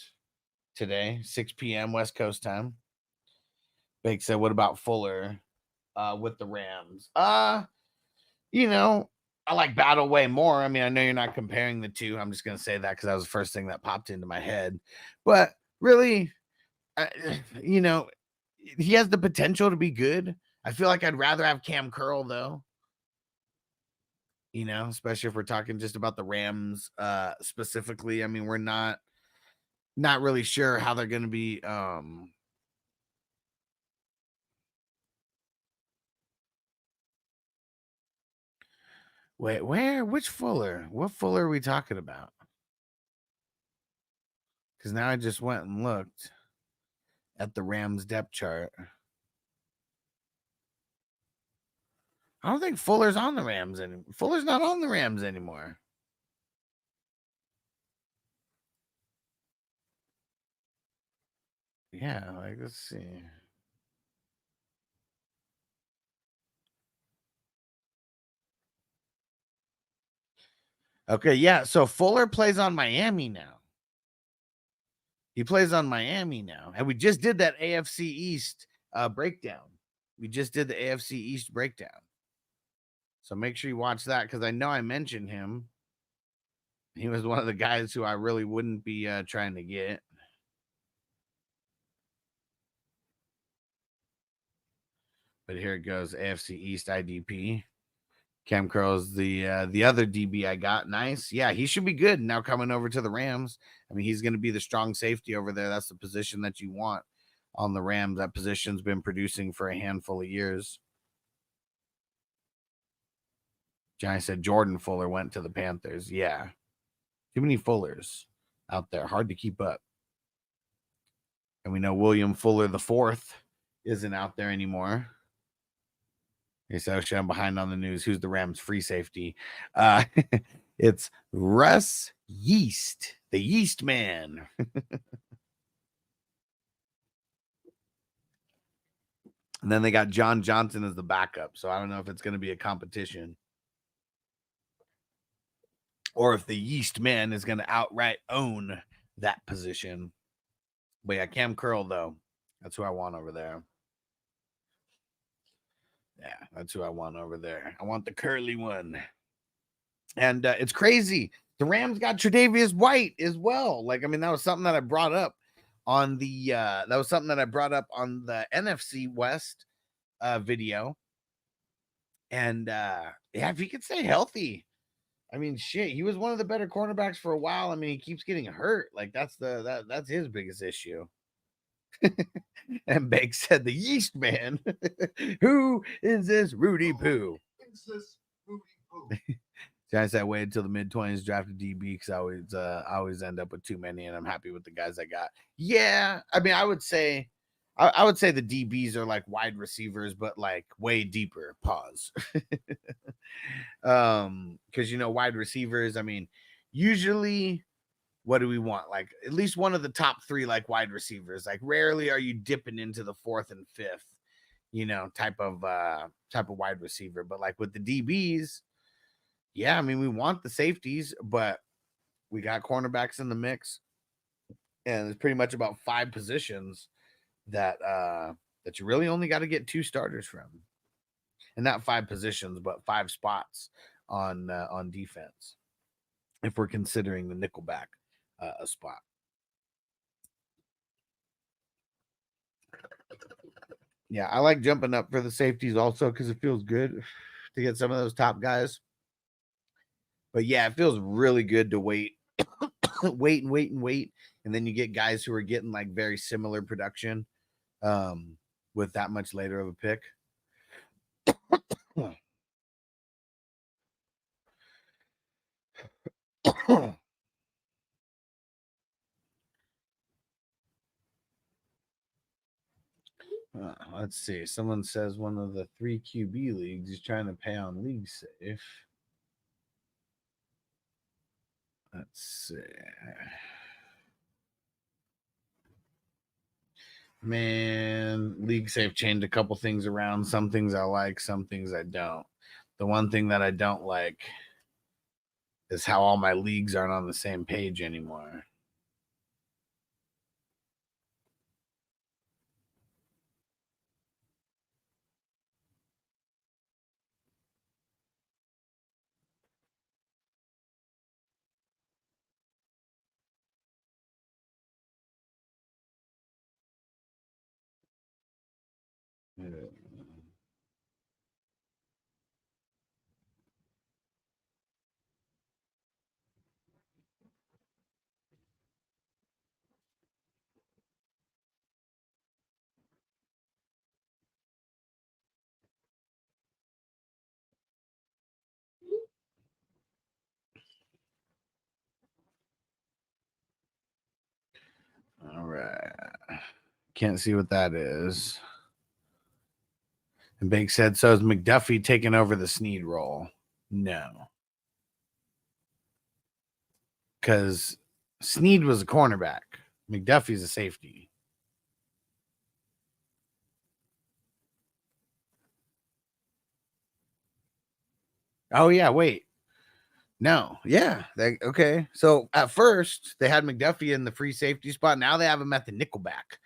today, 6 p.m. West Coast time. Bakes said, what about Fuller with the Rams? I like Battle way more. I mean, I know you're not comparing the two. I'm just gonna say that because that was the first thing that popped into my head. But really, he has the potential to be good. I feel like I'd rather have Cam Curl though. Especially if we're talking just about the Rams specifically. I mean, we're not really sure how they're going to be which Fuller? What Fuller are we talking about? Because now I just went and looked at the Rams depth chart. I don't think Fuller's on the Rams anymore. Fuller's not on the Rams anymore. Yeah, like let's see. Okay, yeah. So Fuller plays on Miami now. He plays on Miami now. And we just did that AFC East breakdown. We just did the AFC East breakdown. So make sure you watch that because I know I mentioned him. He was one of the guys who I really wouldn't be trying to get. But here it goes, AFC East IDP. Cam Curl's the other DB I got. Nice. Yeah, he should be good now coming over to the Rams. I mean, he's going to be the strong safety over there. That's the position that you want on the Rams. That position's been producing for a handful of years. Johnny said Jordan Fuller went to the Panthers. Yeah. Too many Fullers out there. Hard to keep up. And we know William Fuller IV isn't out there anymore. He said, I'm behind on the news. Who's the Rams free safety? It's Russ Yeast, the Yeast Man. And then they got John Johnson as the backup. So I don't know if it's going to be a competition or if the Yeast Man is going to outright own that position. But yeah, Cam Curl, though, that's who I want over there. Yeah, that's who I want over there. I want the curly one. And it's crazy. The Rams got Tre'Davious White as well. Like, I mean, that was something that I brought up on the NFC West video. And yeah, if he could stay healthy, I mean, shit, he was one of the better cornerbacks for a while. I mean, he keeps getting hurt. Like, that's his biggest issue. And Banks said, the Yeast Man. Who is this Rudy Poo? Giants that waited until the mid-20s drafted DB because I always end up with too many, and I'm happy with the guys I got. Yeah, I mean, I would say the DBs are like wide receivers, but like way deeper. Pause. Because wide receivers, I mean, usually, what do we want? Like at least one of the top 3 like wide receivers. Like rarely are you dipping into the 4th and 5th, type of wide receiver. But like with the DBs, yeah, I mean we want the safeties, but we got cornerbacks in the mix, and it's pretty much about 5 positions that you really only got to get 2 starters from, and not 5 positions, but 5 spots on defense, if we're considering the nickelback a spot. Yeah, I like jumping up for the safeties also because it feels good to get some of those top guys. But yeah, it feels really good to wait, wait, and then you get guys who are getting like very similar production with that much later of a pick. Let's see. Someone says one of the 3 QB leagues is trying to pay on league safe. Let's see. Man, league safe changed a couple things around. Some things I like, some things I don't. The one thing that I don't like is how all my leagues aren't on the same page anymore. All right. Can't see what that is. And Bake said, so is McDuffie taking over the Snead role? No. Because Snead was a cornerback. McDuffie's a safety. Oh, yeah, wait. No, yeah. Okay. So at first, they had McDuffie in the free safety spot. Now they have him at the nickelback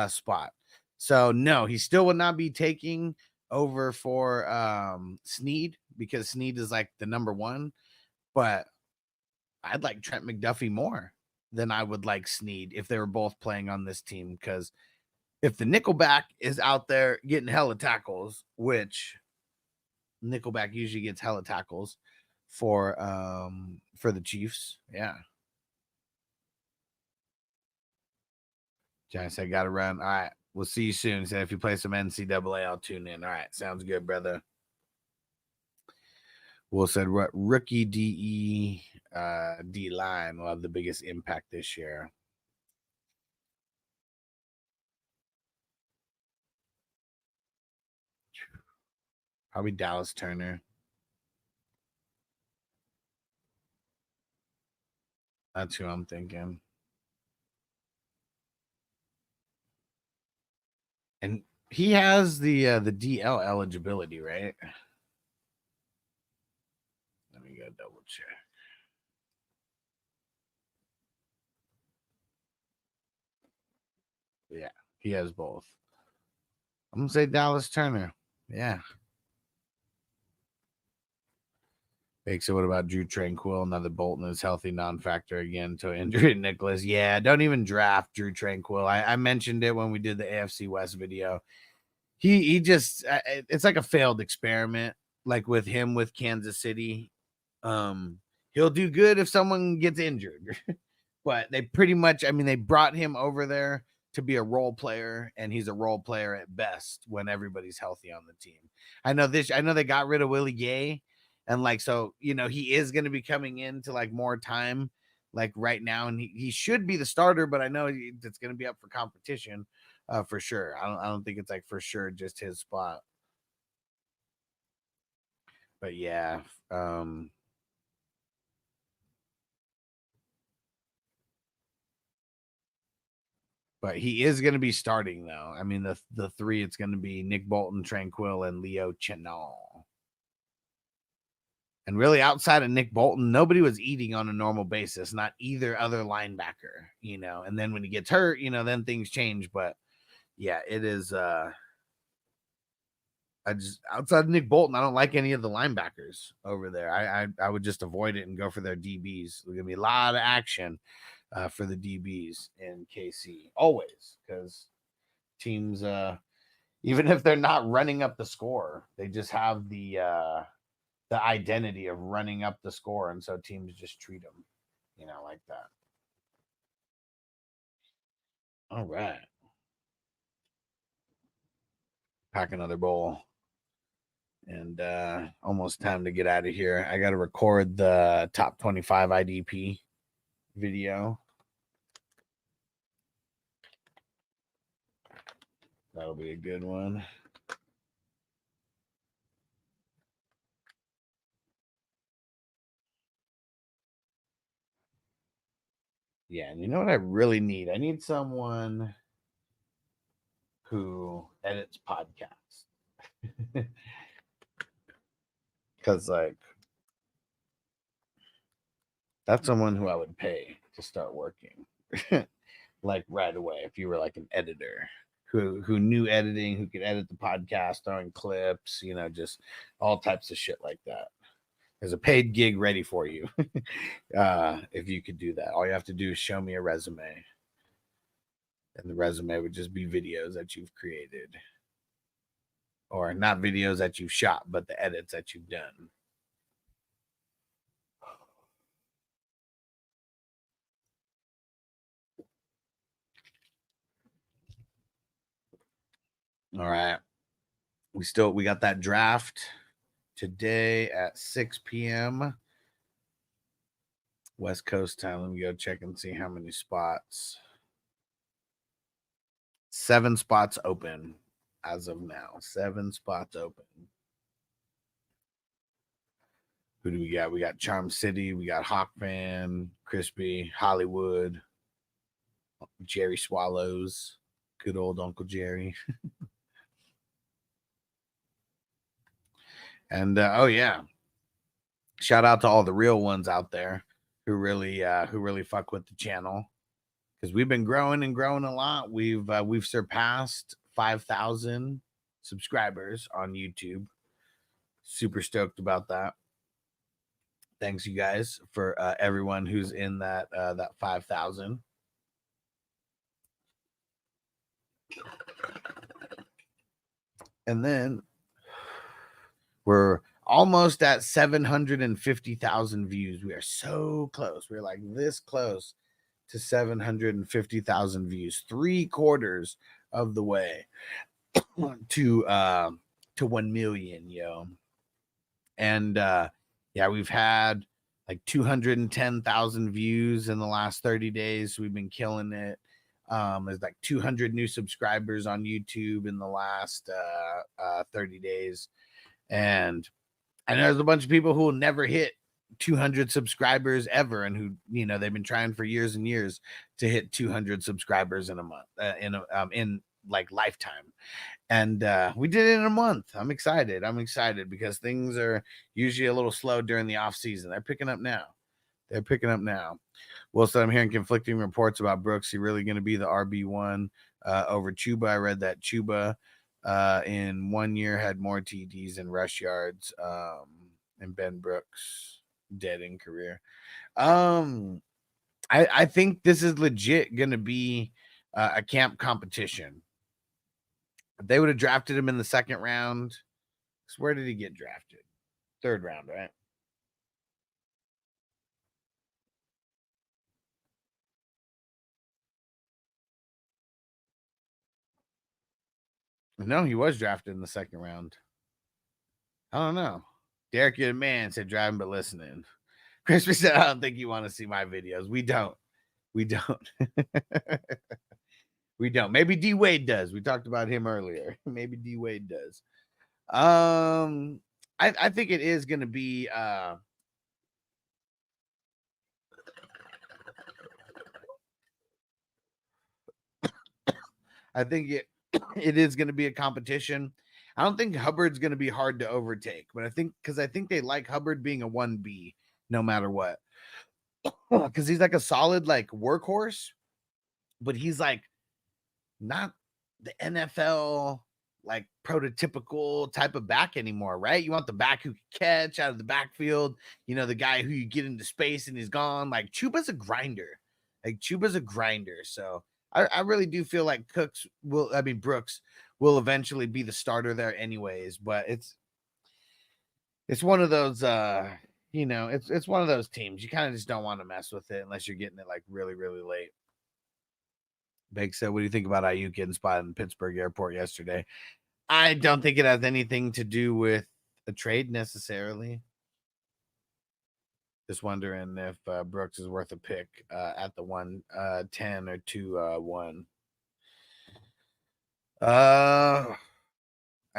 spot. So, no, he still would not be taking over for Snead because Snead is like the number 1. But I'd like Trent McDuffie more than I would like Snead if they were both playing on this team. Because if the nickelback is out there getting hella tackles, which nickelback usually gets hella tackles for the Chiefs, yeah. Johnny said, got to run. All right, we'll see you soon. He said, if you play some NCAA, I'll tune in. All right, sounds good, brother. Will said, rookie D line will have the biggest impact this year. Probably Dallas Turner. That's who I'm thinking. And he has the DL eligibility, right? Let me go double check. Yeah, he has both. I'm gonna say Dallas Turner. Yeah. Bake, so what about Drew Tranquil? Another Bolton is healthy, non-factor again to injury Nicholas. Yeah, don't even draft Drew Tranquil. I mentioned it when we did the AFC West video. He just it's like a failed experiment, like with him with Kansas City. He'll do good if someone gets injured. But they pretty much, I mean, they brought him over there to be a role player, and he's a role player at best when everybody's healthy on the team. I know they got rid of Willie Gay, and like, so, he is going to be coming into like more time, like right now, and he should be the starter, but I know it's going to be up for competition for sure. I don't think it's like for sure just his spot. But yeah, But he is going to be starting, though. I mean, the three, it's going to be Nick Bolton, Tranquil, and Leo Chenal. And really, outside of Nick Bolton, nobody was eating on a normal basis, not either other linebacker, you know. And then when he gets hurt, you know, then things change. But yeah, it is. I just, outside of Nick Bolton, I don't like any of the linebackers over there. I would just avoid it and go for their DBs. There's gonna be a lot of action for the DBs in KC always, because teams, even if they're not running up the score, they just have the identity of running up the score, and so teams just treat them, you know, like that. All right, pack another bowl. And almost time to get out of here. I got to record the top 25 IDP video. That'll be a good one. Yeah, and you know what I really need? I need someone who edits podcasts. Because, like, that's someone who I would pay to start working. Like, right away, if you were like an editor who knew editing, who could edit the podcast, throwing clips, you know, just all types of shit like that. There's a paid gig ready for you. If you could do that, all you have to do is show me a resume, and the resume would just be videos that you've created, or not videos that you've shot, but the edits that you've done. All right. We got that draft today at 6 p.m. West Coast time. Let me go check and see how many spots. 7 spots open as of now. 7 spots open. Who do we got? We got Charm City. We got Hawkman, Crispy, Hollywood, Jerry Swallows. Good old Uncle Jerry. And oh yeah, shout out to all the real ones out there who really fuck with the channel, because we've been growing and growing a lot. We've surpassed 5,000 subscribers on YouTube. Super stoked about that. Thanks you guys for everyone who's in that 5,000. And then we're almost at 750,000 views. We are so close. We're like this close to 750,000 views. 3/4 of the way to 1 million, yo. And yeah, we've had like 210,000 views in the last 30 days. We've been killing it. There's like 200 new subscribers on YouTube in the last 30 days. And I know there's a bunch of people who will never hit 200 subscribers ever, and who, you know, they've been trying for years and years to hit 200 subscribers in a month, in like lifetime. And we did it in a month. I'm excited because things are usually a little slow during the off season. They're picking up now. Wilson, I'm hearing conflicting reports about Brooks. He really going to be the RB1 over Chuba? I read that Chuba in 1 year had more TDs and rush yards, and Ben Brooks dead in career. I think this is legit going to be a camp competition. If they would have drafted him in the 2nd round, where did he get drafted? 3rd round, right? No, he was drafted in the 2nd round. I don't know. Derek, you're the man, said driving but listening. Crispy said, I don't think you want to see my videos. We don't. We don't. Maybe D Wade does. We talked about him earlier. Maybe D Wade does. I think it is going to be I think it is going to be a competition. I don't think Hubbard's going to be hard to overtake, but I think they like Hubbard being a 1B no matter what. Because he's like a solid like workhorse, but he's like not the NFL like prototypical type of back anymore, right? You want the back who can catch out of the backfield, the guy who you get into space and he's gone. Like Chuba's a grinder. So I really do feel like Brooks will eventually be the starter there anyways, but it's one of those it's one of those teams you kind of just don't want to mess with it unless you're getting it like really, really late. Big said, what do you think about IU getting spotted in Pittsburgh airport yesterday? I don't think it has anything to do with a trade necessarily. Just wondering if Brooks is worth a pick at the 110 or 2-1. I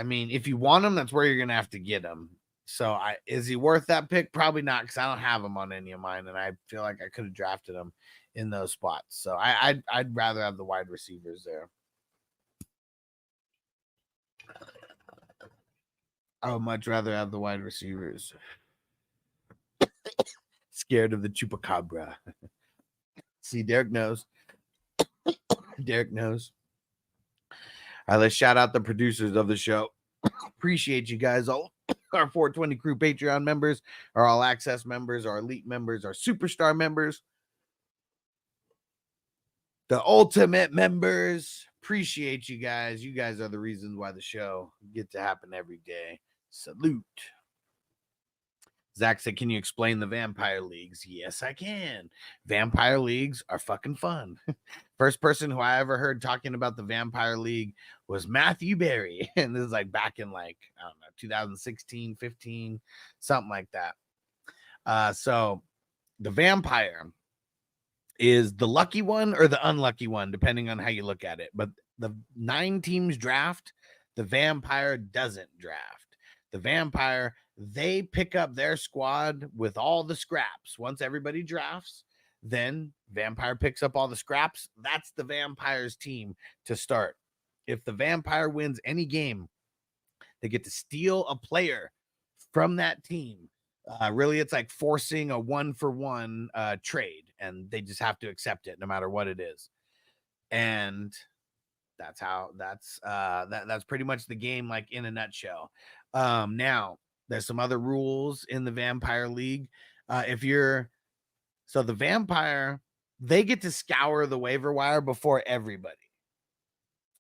mean, if you want him, that's where you're gonna have to get him. So is he worth that pick? Probably not, because I don't have him on any of mine, and I feel like I could have drafted him in those spots. So I'd rather have the wide receivers there. I would much rather have the wide receivers. Scared of the chupacabra. See, Derek knows. Derek knows. All right, let's shout out the producers of the show. Appreciate you guys all. Our 420 Crew Patreon members, our All Access members, our Elite members, our Superstar members, the Ultimate members. Appreciate you guys. You guys are the reasons why the show gets to happen every day. Salute. Zach said, can you explain the vampire leagues? Yes, I can. Vampire leagues are fucking fun. First person who I ever heard talking about the vampire league was Matthew Berry. And this is like back in 2016, 15, something like that. So the vampire is the lucky one or the unlucky one, depending on how you look at it. But the 9 teams draft, the vampire doesn't draft. The vampire, they pick up their squad with all the scraps. Once everybody drafts, then vampire picks up all the scraps. That's the vampire's team to start. If the vampire wins any game, they get to steal a player from that team. Really, it's like forcing a 1-for-1 trade, and they just have to accept it no matter what it is. And that's pretty much the game, like in a nutshell. Now there's some other rules in the vampire league. The vampire, they get to scour the waiver wire before everybody.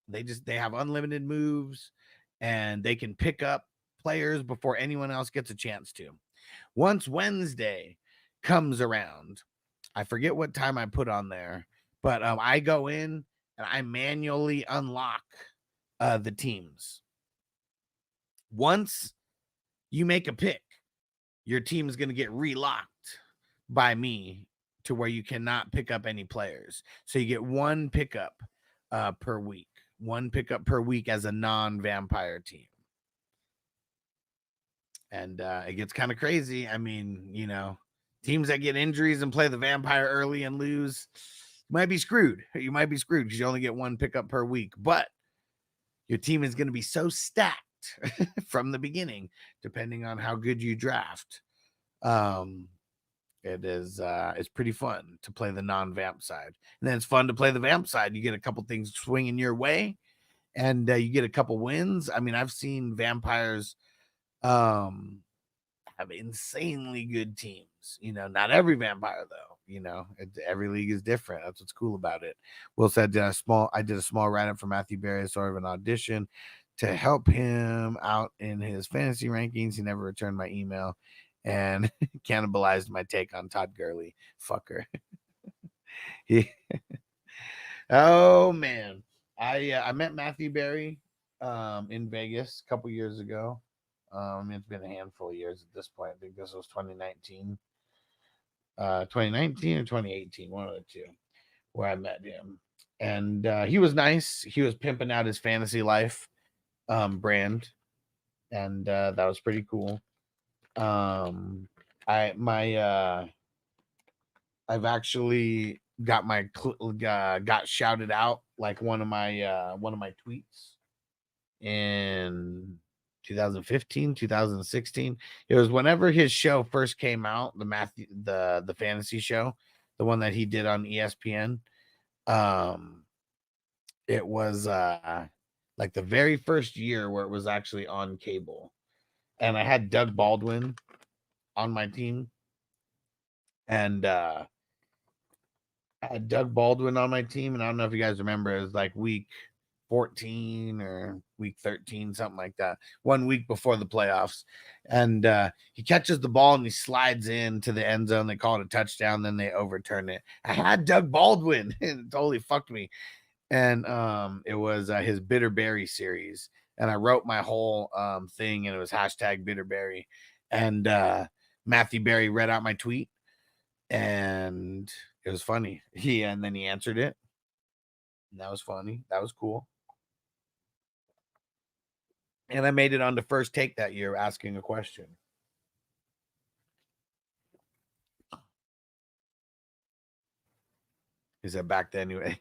They have unlimited moves, and they can pick up players before anyone else gets a chance to. Once Wednesday comes around, I forget what time I put on there, but I go in and I manually unlock the teams. Once you make a pick, your team is going to get relocked by me to where you cannot pick up any players. So you get one pickup per week. One pickup per week as a non-vampire team. And it gets kind of crazy. I mean, teams that get injuries and play the vampire early and lose might be screwed. You might be screwed because you only get one pickup per week. But your team is going to be so stacked from the beginning, depending on how good you draft. It's pretty fun to play the non-vamp side. And then it's fun to play the vamp side. You get a couple things swinging your way, and you get a couple wins. I mean, I've seen vampires have insanely good teams. Not every vampire though. Every league is different. That's what's cool about it. Will said I did a small write-up for Matthew Berry, sort of an audition to help him out in his fantasy rankings. He never returned my email and cannibalized my take on Todd Gurley. Fucker. Oh man. I met Matthew Berry in Vegas a couple years ago. It's been a handful of years at this point. I think this was 2019. 2019 or 2018, one of the two, where I met him. And he was nice. He was pimping out his fantasy life brand. And that was pretty cool. I've actually got shouted out like one of my tweets in 2015, 2016. It was whenever his show first came out, the fantasy show, the one that he did on ESPN. It was like the very first year where it was actually on cable. And I had Doug Baldwin on my team. And I had Doug Baldwin on my team. And I don't know if you guys remember, it was like week 14 or week 13, something like that. 1 week before the playoffs. And he catches the ball and he slides into the end zone. They call it a touchdown. Then they overturn it. I had Doug Baldwin. And it totally fucked me. And it was his Bitterberry series. And I wrote my whole thing, and it was hashtag Bitterberry. And Matthew Berry read out my tweet, and it was funny. And then he answered it. And that was funny. That was cool. And I made it on the First Take that year asking a question. Is that back then anyway?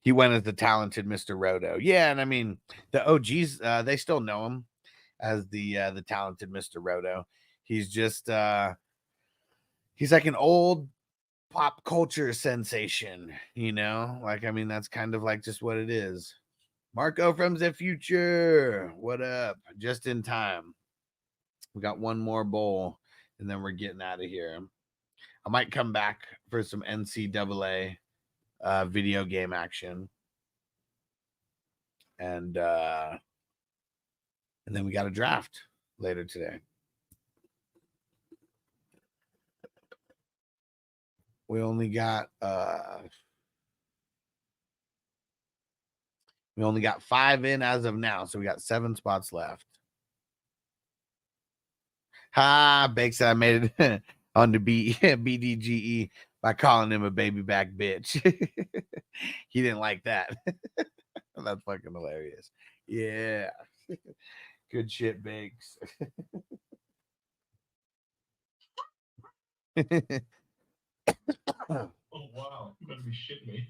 He went as the talented Mr. Roto. Yeah, and I mean the OGs, they still know him as the talented Mr. Roto. He's just he's like an old pop culture sensation, you know? Like, I mean, that's kind of like just what it is. Marco from the future. What up? Just in time. We got one more bowl, and then we're getting out of here. I might come back for some NCAA video game action. And then we got a draft later today. We only got 5 in as of now, so we got 7 spots left. Bake said I made it on the BDGE by calling him a baby back bitch. He didn't like that. That's fucking hilarious. Yeah. Good shit, Bakes. Oh, wow. You better be shitting me.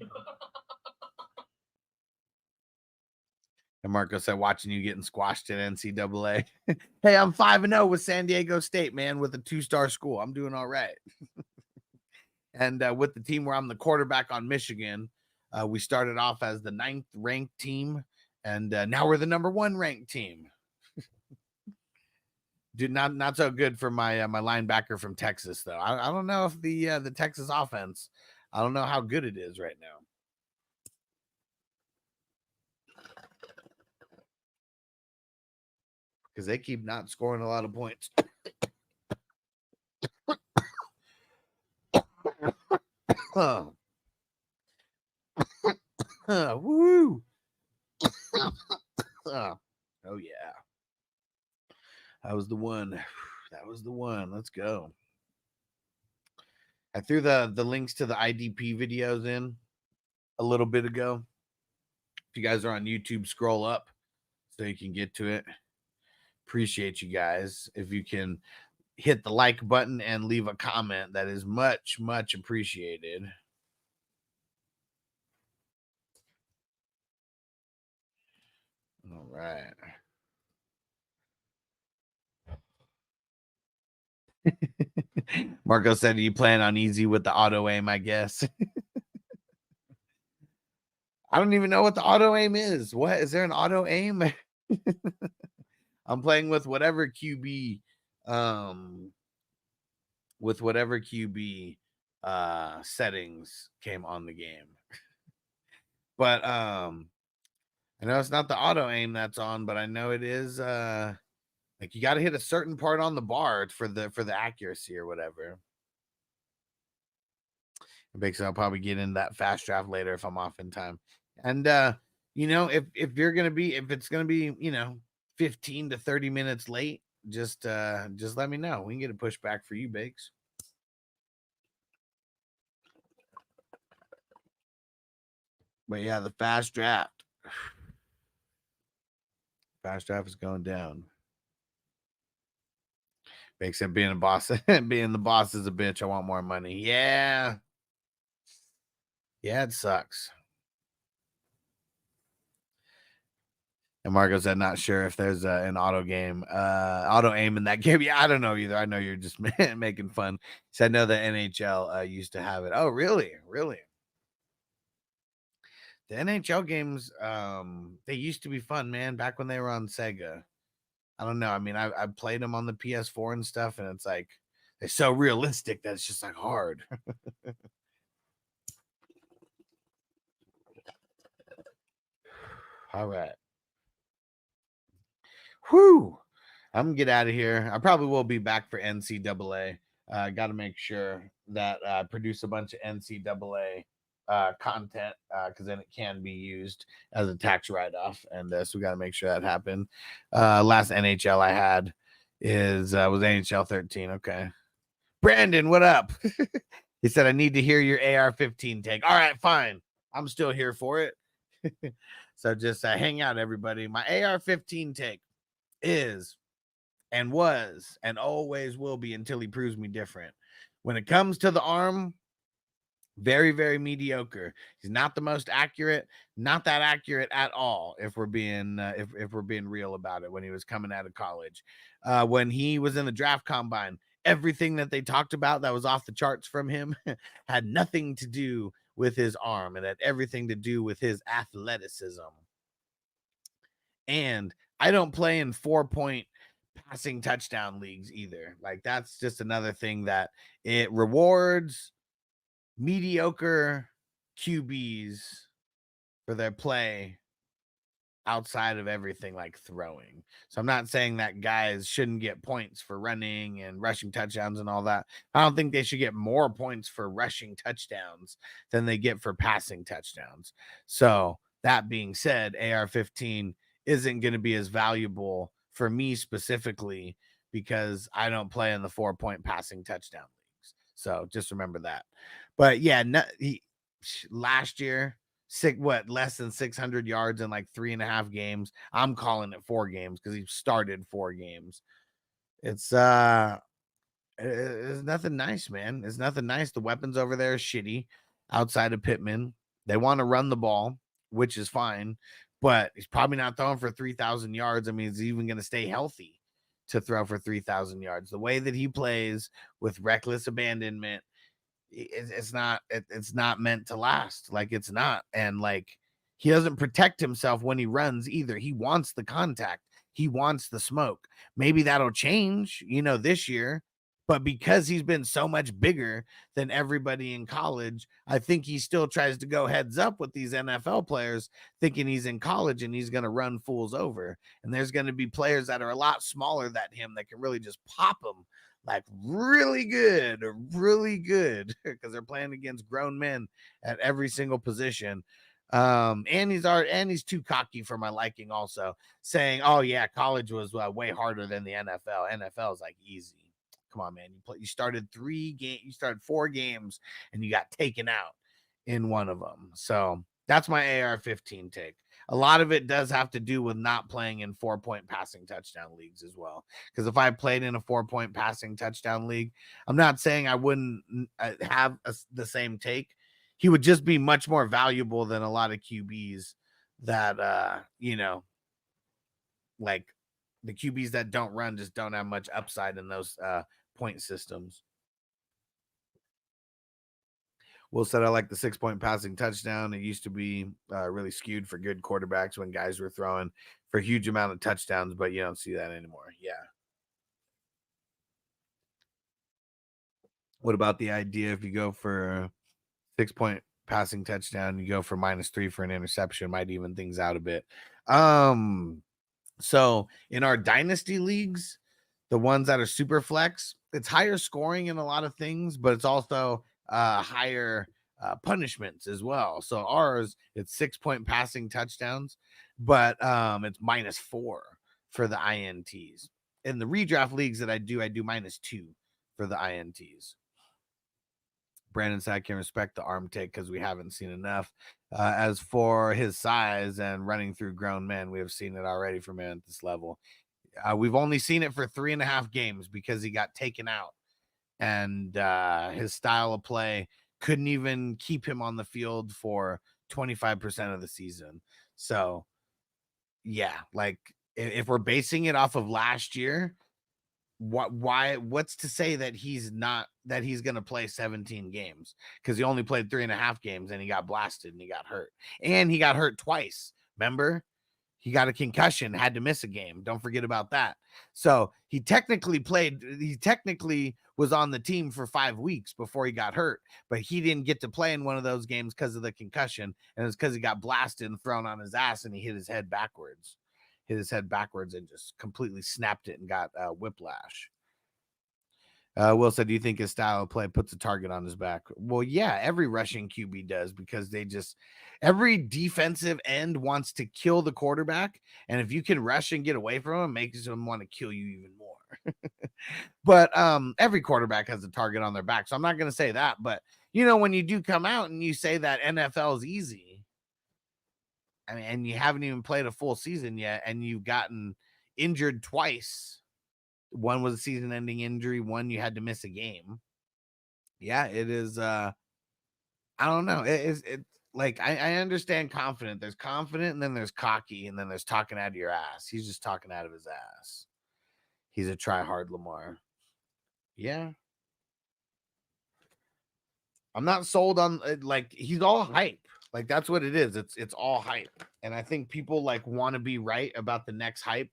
And Marco said, watching you getting squashed at NCAA. Hey, I'm 5-0 with San Diego State, man, with a 2-star school. I'm doing all right. And with the team where I'm the quarterback on Michigan, we started off as the 9th ranked team, and now we're the number 1 ranked team. Dude, not so good for my my linebacker from Texas, though. I don't know if the Texas offense, I don't know how good it is right now. Because they keep not scoring a lot of points. Woo! Oh yeah, that was the one. That was the one. Let's go. I threw the links to the IDP videos in a little bit ago. If you guys are on YouTube, scroll up so you can get to it. Appreciate you guys. If you can hit the like button and leave a comment, that is much, much appreciated. All right. Marco said, "You plan on easy with the auto aim, I guess." I don't even know what the auto aim is. What is there an auto aim? I'm playing with whatever QB, settings came on the game. But I know it's not the auto aim that's on, but I know it is like you got to hit a certain part on the bar for the accuracy or whatever. Basically, I'll probably get in that fast draft later if I'm off in time. And you know, if it's gonna be, you know, 15 to 30 minutes late, just let me know. We can get a push back for you, Bakes. But yeah, the fast draft. Fast draft is going down. Bakes said being a boss, being the boss is a bitch. I want more money. Yeah. Yeah, it sucks. And Marco said, not sure if there's an auto aim in that game. Yeah, I don't know either. I know you're just making fun. So I know the NHL used to have it. Oh, really? Really? The NHL games, they used to be fun, man, back when they were on Sega. I don't know. I mean, I played them on the PS4 and stuff, and it's like, they're so realistic that it's just like hard. All right. Whew. I'm gonna get out of here. I probably will be back for NCAA. Got to make sure that I produce a bunch of NCAA content because then it can be used as a tax write-off, and so we got to make sure that happened. Last NHL I had was NHL 13. Okay, Brandon, what up? He said I need to hear your AR-15 take. All right, fine. I'm still here for it. So just hang out, everybody. My AR-15 take is and was and always will be until he proves me different. When it comes to the arm, very, very mediocre. He's not the most accurate, not that accurate at all. If we're being if we're being real about it, when he was coming out of college, when he was in the draft combine, everything that they talked about that was off the charts from him had nothing to do with his arm and had everything to do with his athleticism. And I don't play in 4-point passing touchdown leagues either. Like, that's just another thing that it rewards mediocre QBs for their play outside of everything like throwing. So I'm not saying that guys shouldn't get points for running and rushing touchdowns and all that. I don't think they should get more points for rushing touchdowns than they get for passing touchdowns. So that being said, AR-15 isn't going to be as valuable for me specifically because I don't play in the 4-point passing touchdown leagues. So just remember that. But yeah, last year, less than 600 yards in like 3.5 games. I'm calling it 4 games because he started 4 games. It's nothing nice, man. It's nothing nice. The weapons over there are shitty outside of Pittman. They want to run the ball, which is fine, but he's probably not throwing for 3,000 yards. I mean, is he even going to stay healthy to throw for 3,000 yards? The way that he plays with reckless abandonment, it's not meant to last. Like, it's not. And like, he doesn't protect himself when he runs either. He wants the contact. He wants the smoke. Maybe that'll change, this year. But because he's been so much bigger than everybody in college, I think he still tries to go heads up with these NFL players, thinking he's in college and he's going to run fools over. And there's going to be players that are a lot smaller than him that can really just pop them like really good because they're playing against grown men at every single position. And he's too cocky for my liking, also saying, oh yeah, college was way harder than the NFL. NFL is like easy. Come on, man. You started 4 games and you got taken out in one of them. So that's my AR-15 take. A lot of it does have to do with not playing in 4-point passing touchdown leagues as well. Because if I played in a 4-point passing touchdown league, I'm not saying I wouldn't have the same take. He would just be much more valuable than a lot of QBs that, like the QBs that don't run just don't have much upside in those point systems. Will said, I like the 6-point passing touchdown. It used to be really skewed for good quarterbacks when guys were throwing for a huge amount of touchdowns, but you don't see that anymore. Yeah. What about the idea if you go for a 6-point passing touchdown, you go for -3 for an interception, might even things out a bit. So in our dynasty leagues, the ones that are super flex, it's higher scoring in a lot of things, but it's also higher punishments as well. So ours, it's 6-point passing touchdowns, but it's -4 for the INTs. In the redraft leagues that I do -2 for the INTs. Brandon said, I can respect the arm take because we haven't seen enough. As for his size and running through grown men, we have seen it already from him at this level. We've only seen it for 3.5 games because he got taken out. And his style of play couldn't even keep him on the field for 25% of the season. So yeah, like if we're basing it off of last year, what's to say that he's going to play 17 games? Because he only played 3.5 games and he got blasted and he got hurt. And he got hurt twice. Remember? He got a concussion, had to miss a game. Don't forget about that. So he technically was on the team for 5 weeks before he got hurt, but he didn't get to play in one of those games because of the concussion. And it's because he got blasted and thrown on his ass and he hit his head backwards and just completely snapped it and got whiplash. Will said, do you think his style of play puts a target on his back? Well, yeah, every rushing QB does, because every defensive end wants to kill the quarterback. And if you can rush and get away from him, it makes them want to kill you even more. But every quarterback has a target on their back. So I'm not going to say that. But, when you do come out and you say that NFL is easy, I mean, and you haven't even played a full season yet, and you've gotten injured twice. One was a season-ending injury. One, you had to miss a game. Yeah, it is. I don't know. It's like I understand confident. There's confident, and then there's cocky, and then there's talking out of your ass. He's just talking out of his ass. He's a try-hard Lamar. Yeah. I'm not sold on like he's all hype. Like that's what it is. It's all hype. And I think people like want to be right about the next hype.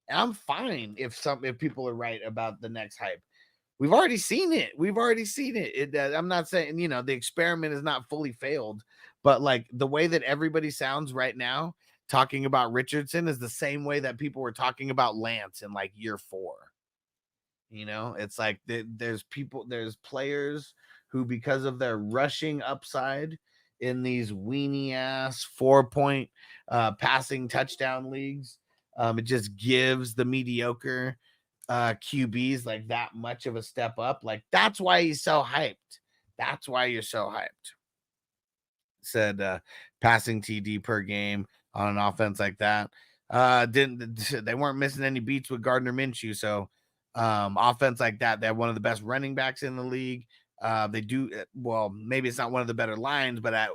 And I'm fine if people are right about the next hype. We've already seen it. I'm not saying, the experiment is not fully failed, but like the way that everybody sounds right now talking about Richardson is the same way that people were talking about Lance in like year 4. It's like there's players who, because of their rushing upside in these weenie ass 4-point passing touchdown leagues, it just gives the mediocre QBs like that much of a step up. Like that's why he's so hyped. That's why you're so hyped. Said passing TD per game on an offense like that. They weren't missing any beats with Gardner Minshew. So offense like that, they have one of the best running backs in the league. They do well. Maybe it's not one of the better lines, but at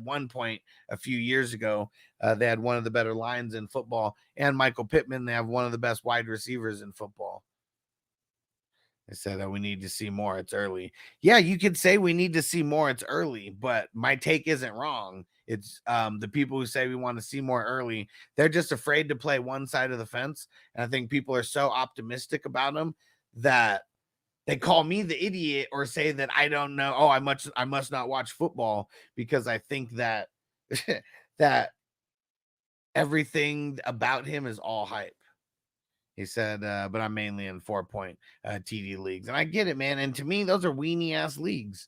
one point a few years ago, they had one of the better lines in football. And Michael Pittman, they have one of the best wide receivers in football. They said that we need to see more. It's early. Yeah, you could say we need to see more. It's early, but my take isn't wrong. It's the people who say we want to see more early, they're just afraid to play one side of the fence. And I think people are so optimistic about them that they call me the idiot or say that I don't know. Oh, I must not watch football because I think that that everything about him is all hype. He said, but I'm mainly in 4-point TD leagues. And I get it, man. And to me, those are weenie ass leagues,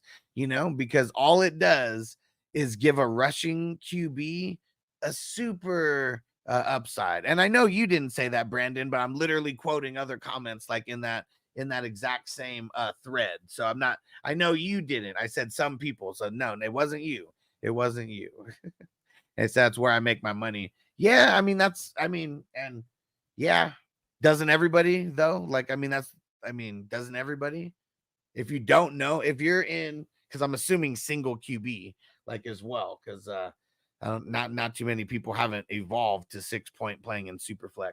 because all it does is give a rushing QB a super upside. And I know you didn't say that, Brandon, but I'm literally quoting other comments like in that exact same thread. So I know you didn't. I said some people. So no, it wasn't you. That's where I make my money. Yeah. And yeah. Doesn't everybody though? Doesn't everybody? If you don't know, if you're in, because I'm assuming single QB like as well, because not too many people haven't evolved to 6-point playing in Superflex.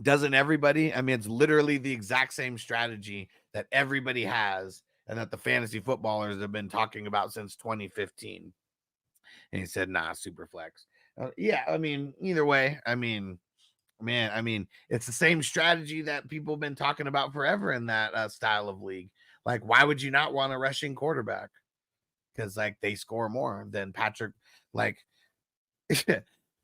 Doesn't everybody? It's literally the exact same strategy that everybody has and that the fantasy footballers have been talking about since 2015. And he said, nah, Superflex. Yeah, either way, man, it's the same strategy that people have been talking about forever in that style of league. Like, why would you not want a rushing quarterback? Because like they score more than Patrick, like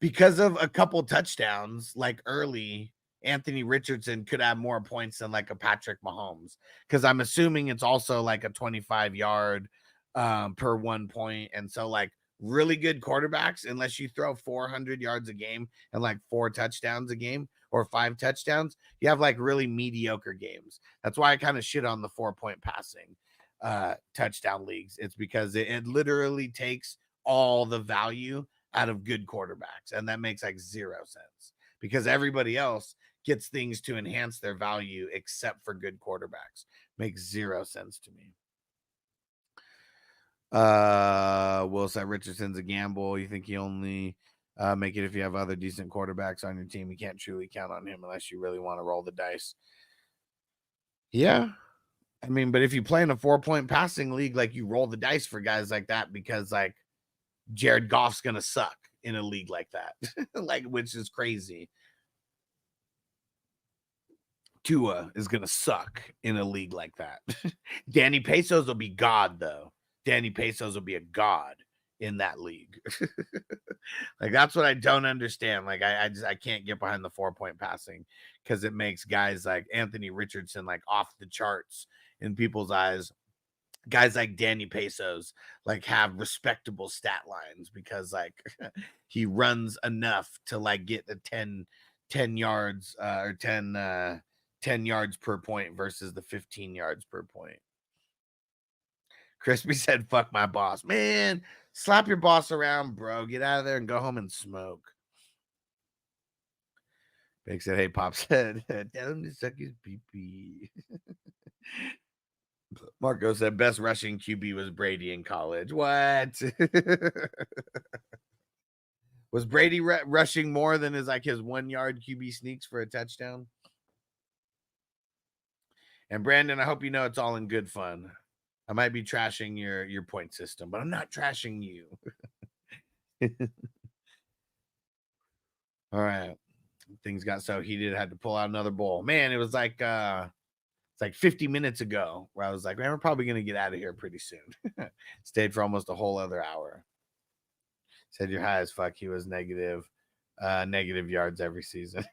because of a couple touchdowns, like early, Anthony Richardson could have more points than like a Patrick Mahomes. Because I'm assuming it's also like a 25-yard per 1 point. And so like really good quarterbacks, unless you throw 400 yards a game and like 4 touchdowns a game or 5 touchdowns, you have like really mediocre games. That's why I kind of shit on the 4-point passing touchdown leagues. It's because it literally takes all the value out of good quarterbacks, and that makes like 0 sense because everybody else gets things to enhance their value except for good quarterbacks. Makes 0 sense to me. Will said Richardson's a gamble. You think he only make it if you have other decent quarterbacks on your team? You can't truly count on him unless you really want to roll the dice. Yeah. I mean, but if you play in a 4-point passing league, like you roll the dice for guys like that because like Jared Goff's gonna suck in a league like that, like which is crazy. Tua is gonna suck in a league like that. Danny Pesos will be God though. Danny Pesos will be a god in that league. Like that's what I don't understand. Like I can't get behind the 4-point passing because it makes guys like Anthony Richardson like off the charts in people's eyes. Guys like Danny Pesos like have respectable stat lines because like he runs enough to like get a 10 yards or 10 yards per point versus the 15 yards per point. Crispy said, fuck my boss. Man, slap your boss around, bro. Get out of there and go home and smoke. Big said, hey, Pop said, tell him to suck his pee-pee. Marco said, best rushing QB was Brady in college. What? Was Brady rushing more than his 1-yard QB sneaks for a touchdown? And Brandon, I hope you know it's all in good fun. I might be trashing your point system, but I'm not trashing you. All right. Things got so heated, I had to pull out another bowl. Man, it was like it's like 50 minutes ago where I was like, man, we're probably gonna get out of here pretty soon. Stayed for almost a whole other hour. Said you're high as fuck. He was negative yards every season.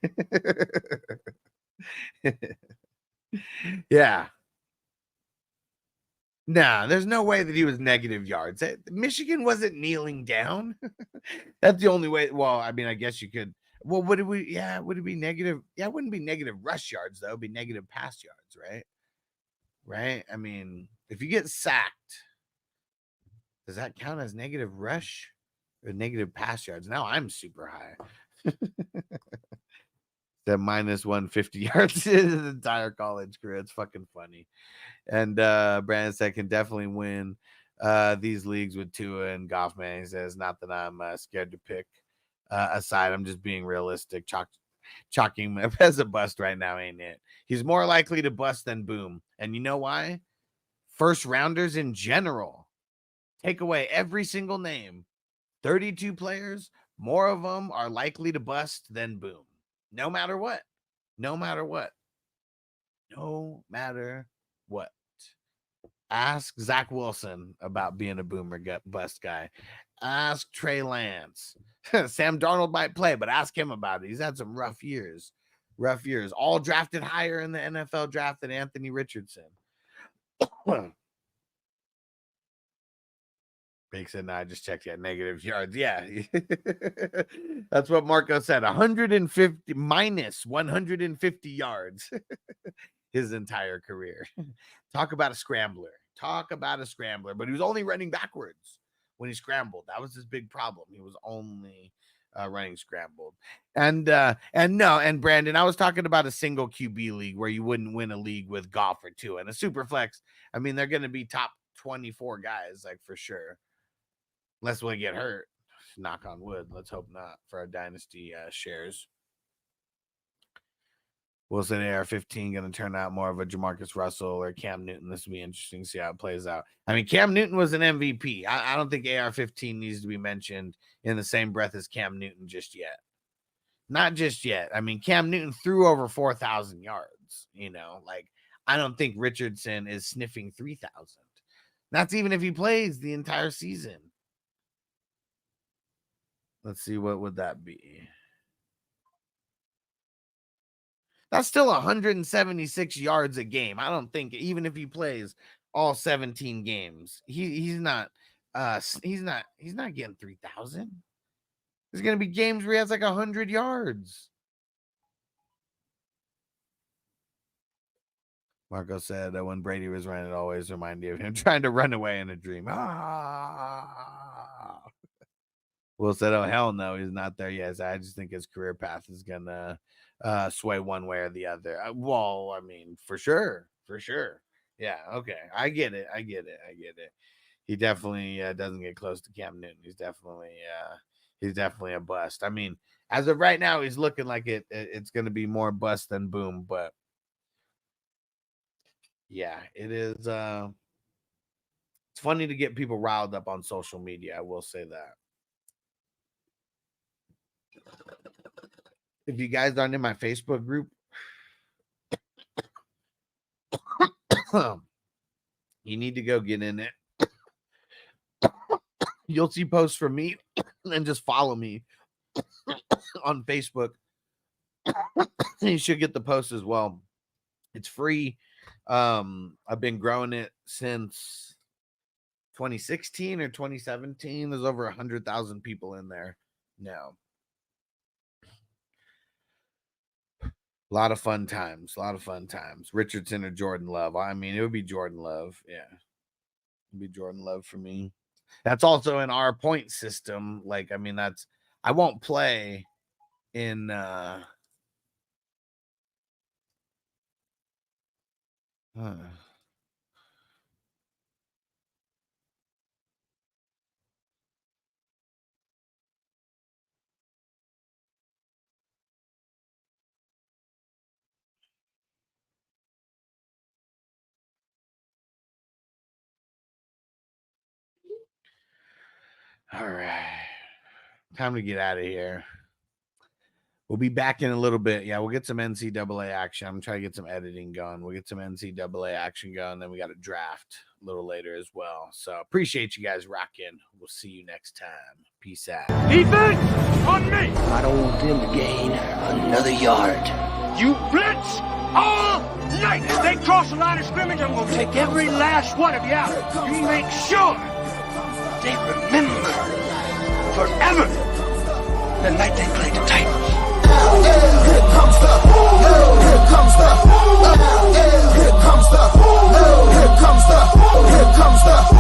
Yeah. Nah, there's no way that he was negative yards. Michigan wasn't kneeling down. That's the only way. Well, I mean, I guess you could. Well, would it be negative? Yeah, it wouldn't be negative rush yards, though. It'd be negative pass yards, right? Right? I mean, if you get sacked, does that count as negative rush or negative pass yards? Now I'm super high. That minus 150 yards his entire college career. It's fucking funny. And Brandon said can definitely win these leagues with Tua and Goff, man. He says, not that I'm scared to pick a side. I'm just being realistic. Chalking him as a bust right now, ain't it? He's more likely to bust than boom. And you know why? First rounders in general. Take away every single name. 32 players, more of them are likely to bust than boom. No matter what. No matter what. No matter what. Ask Zach Wilson about being a boomer bust guy. Ask Trey Lance. Sam Darnold might play, but ask him about it. He's had some rough years. Rough years. All drafted higher in the NFL draft than Anthony Richardson. Big said, I just checked that negative yards. Yeah. That's what Marco said. 150 minus 150 yards his entire career. Talk about a scrambler. Talk about a scrambler. But he was only running backwards when he scrambled. That was his big problem. He was only running scrambled. And Brandon, I was talking about a single QB league where you wouldn't win a league with Goff or Tua. And a super flex, I mean, they're going to be top 24 guys, like for sure. Unless we get hurt. Knock on wood. Let's hope not for our dynasty shares. Wilson AR-15 going to turn out more of a Jamarcus Russell or Cam Newton. This will be interesting to see how it plays out. I mean, Cam Newton was an MVP. I don't think AR-15 needs to be mentioned in the same breath as Cam Newton just yet. Not just yet. I mean, Cam Newton threw over 4,000 yards. You know, like, I don't think Richardson is sniffing 3,000. That's even if he plays the entire season. Let's see, what would that be? That's still 176 yards a game. I don't think even if he plays all 17 games, he's not getting 3,000. There's gonna be games where he has like 100 yards. Marco said that when Brady was running, it always reminded me of him trying to run away in a dream. Will said, oh, hell no, he's not there yet. I just think his career path is going to sway one way or the other. Well, I mean, for sure. Yeah, okay. I get it. he definitely doesn't get close to Cam Newton. He's definitely a bust. I mean, as of right now, he's looking like it's going to be more bust than boom. But yeah, it is. It's funny to get people riled up on social media. I will say that. If you guys aren't in my Facebook group, you need to go get in it. You'll see posts from me and just follow me on Facebook. You should get the post as well. It's free. I've been growing it since 2016 or 2017. There's over 100,000 people in there now. A lot of fun times. Richardson or Jordan Love. I mean, it would be Jordan Love. Yeah. It'd be Jordan Love for me. That's also in our point system. Like, I mean, I won't play in all right. Time to get out of here. We'll be back in a little bit. Yeah, we'll get some NCAA action. I'm trying to get some editing going. We'll get some NCAA action going. Then we got a draft a little later as well. So appreciate you guys rocking. We'll see you next time. Peace out. Defense on me. I don't want them to gain another yard. You blitz all night. If they cross the line of scrimmage, I'm going to take every last one of you out. You make sure they remember forever the night they played the Titans. Here comes the, here comes the, here comes the, here comes the, here comes the.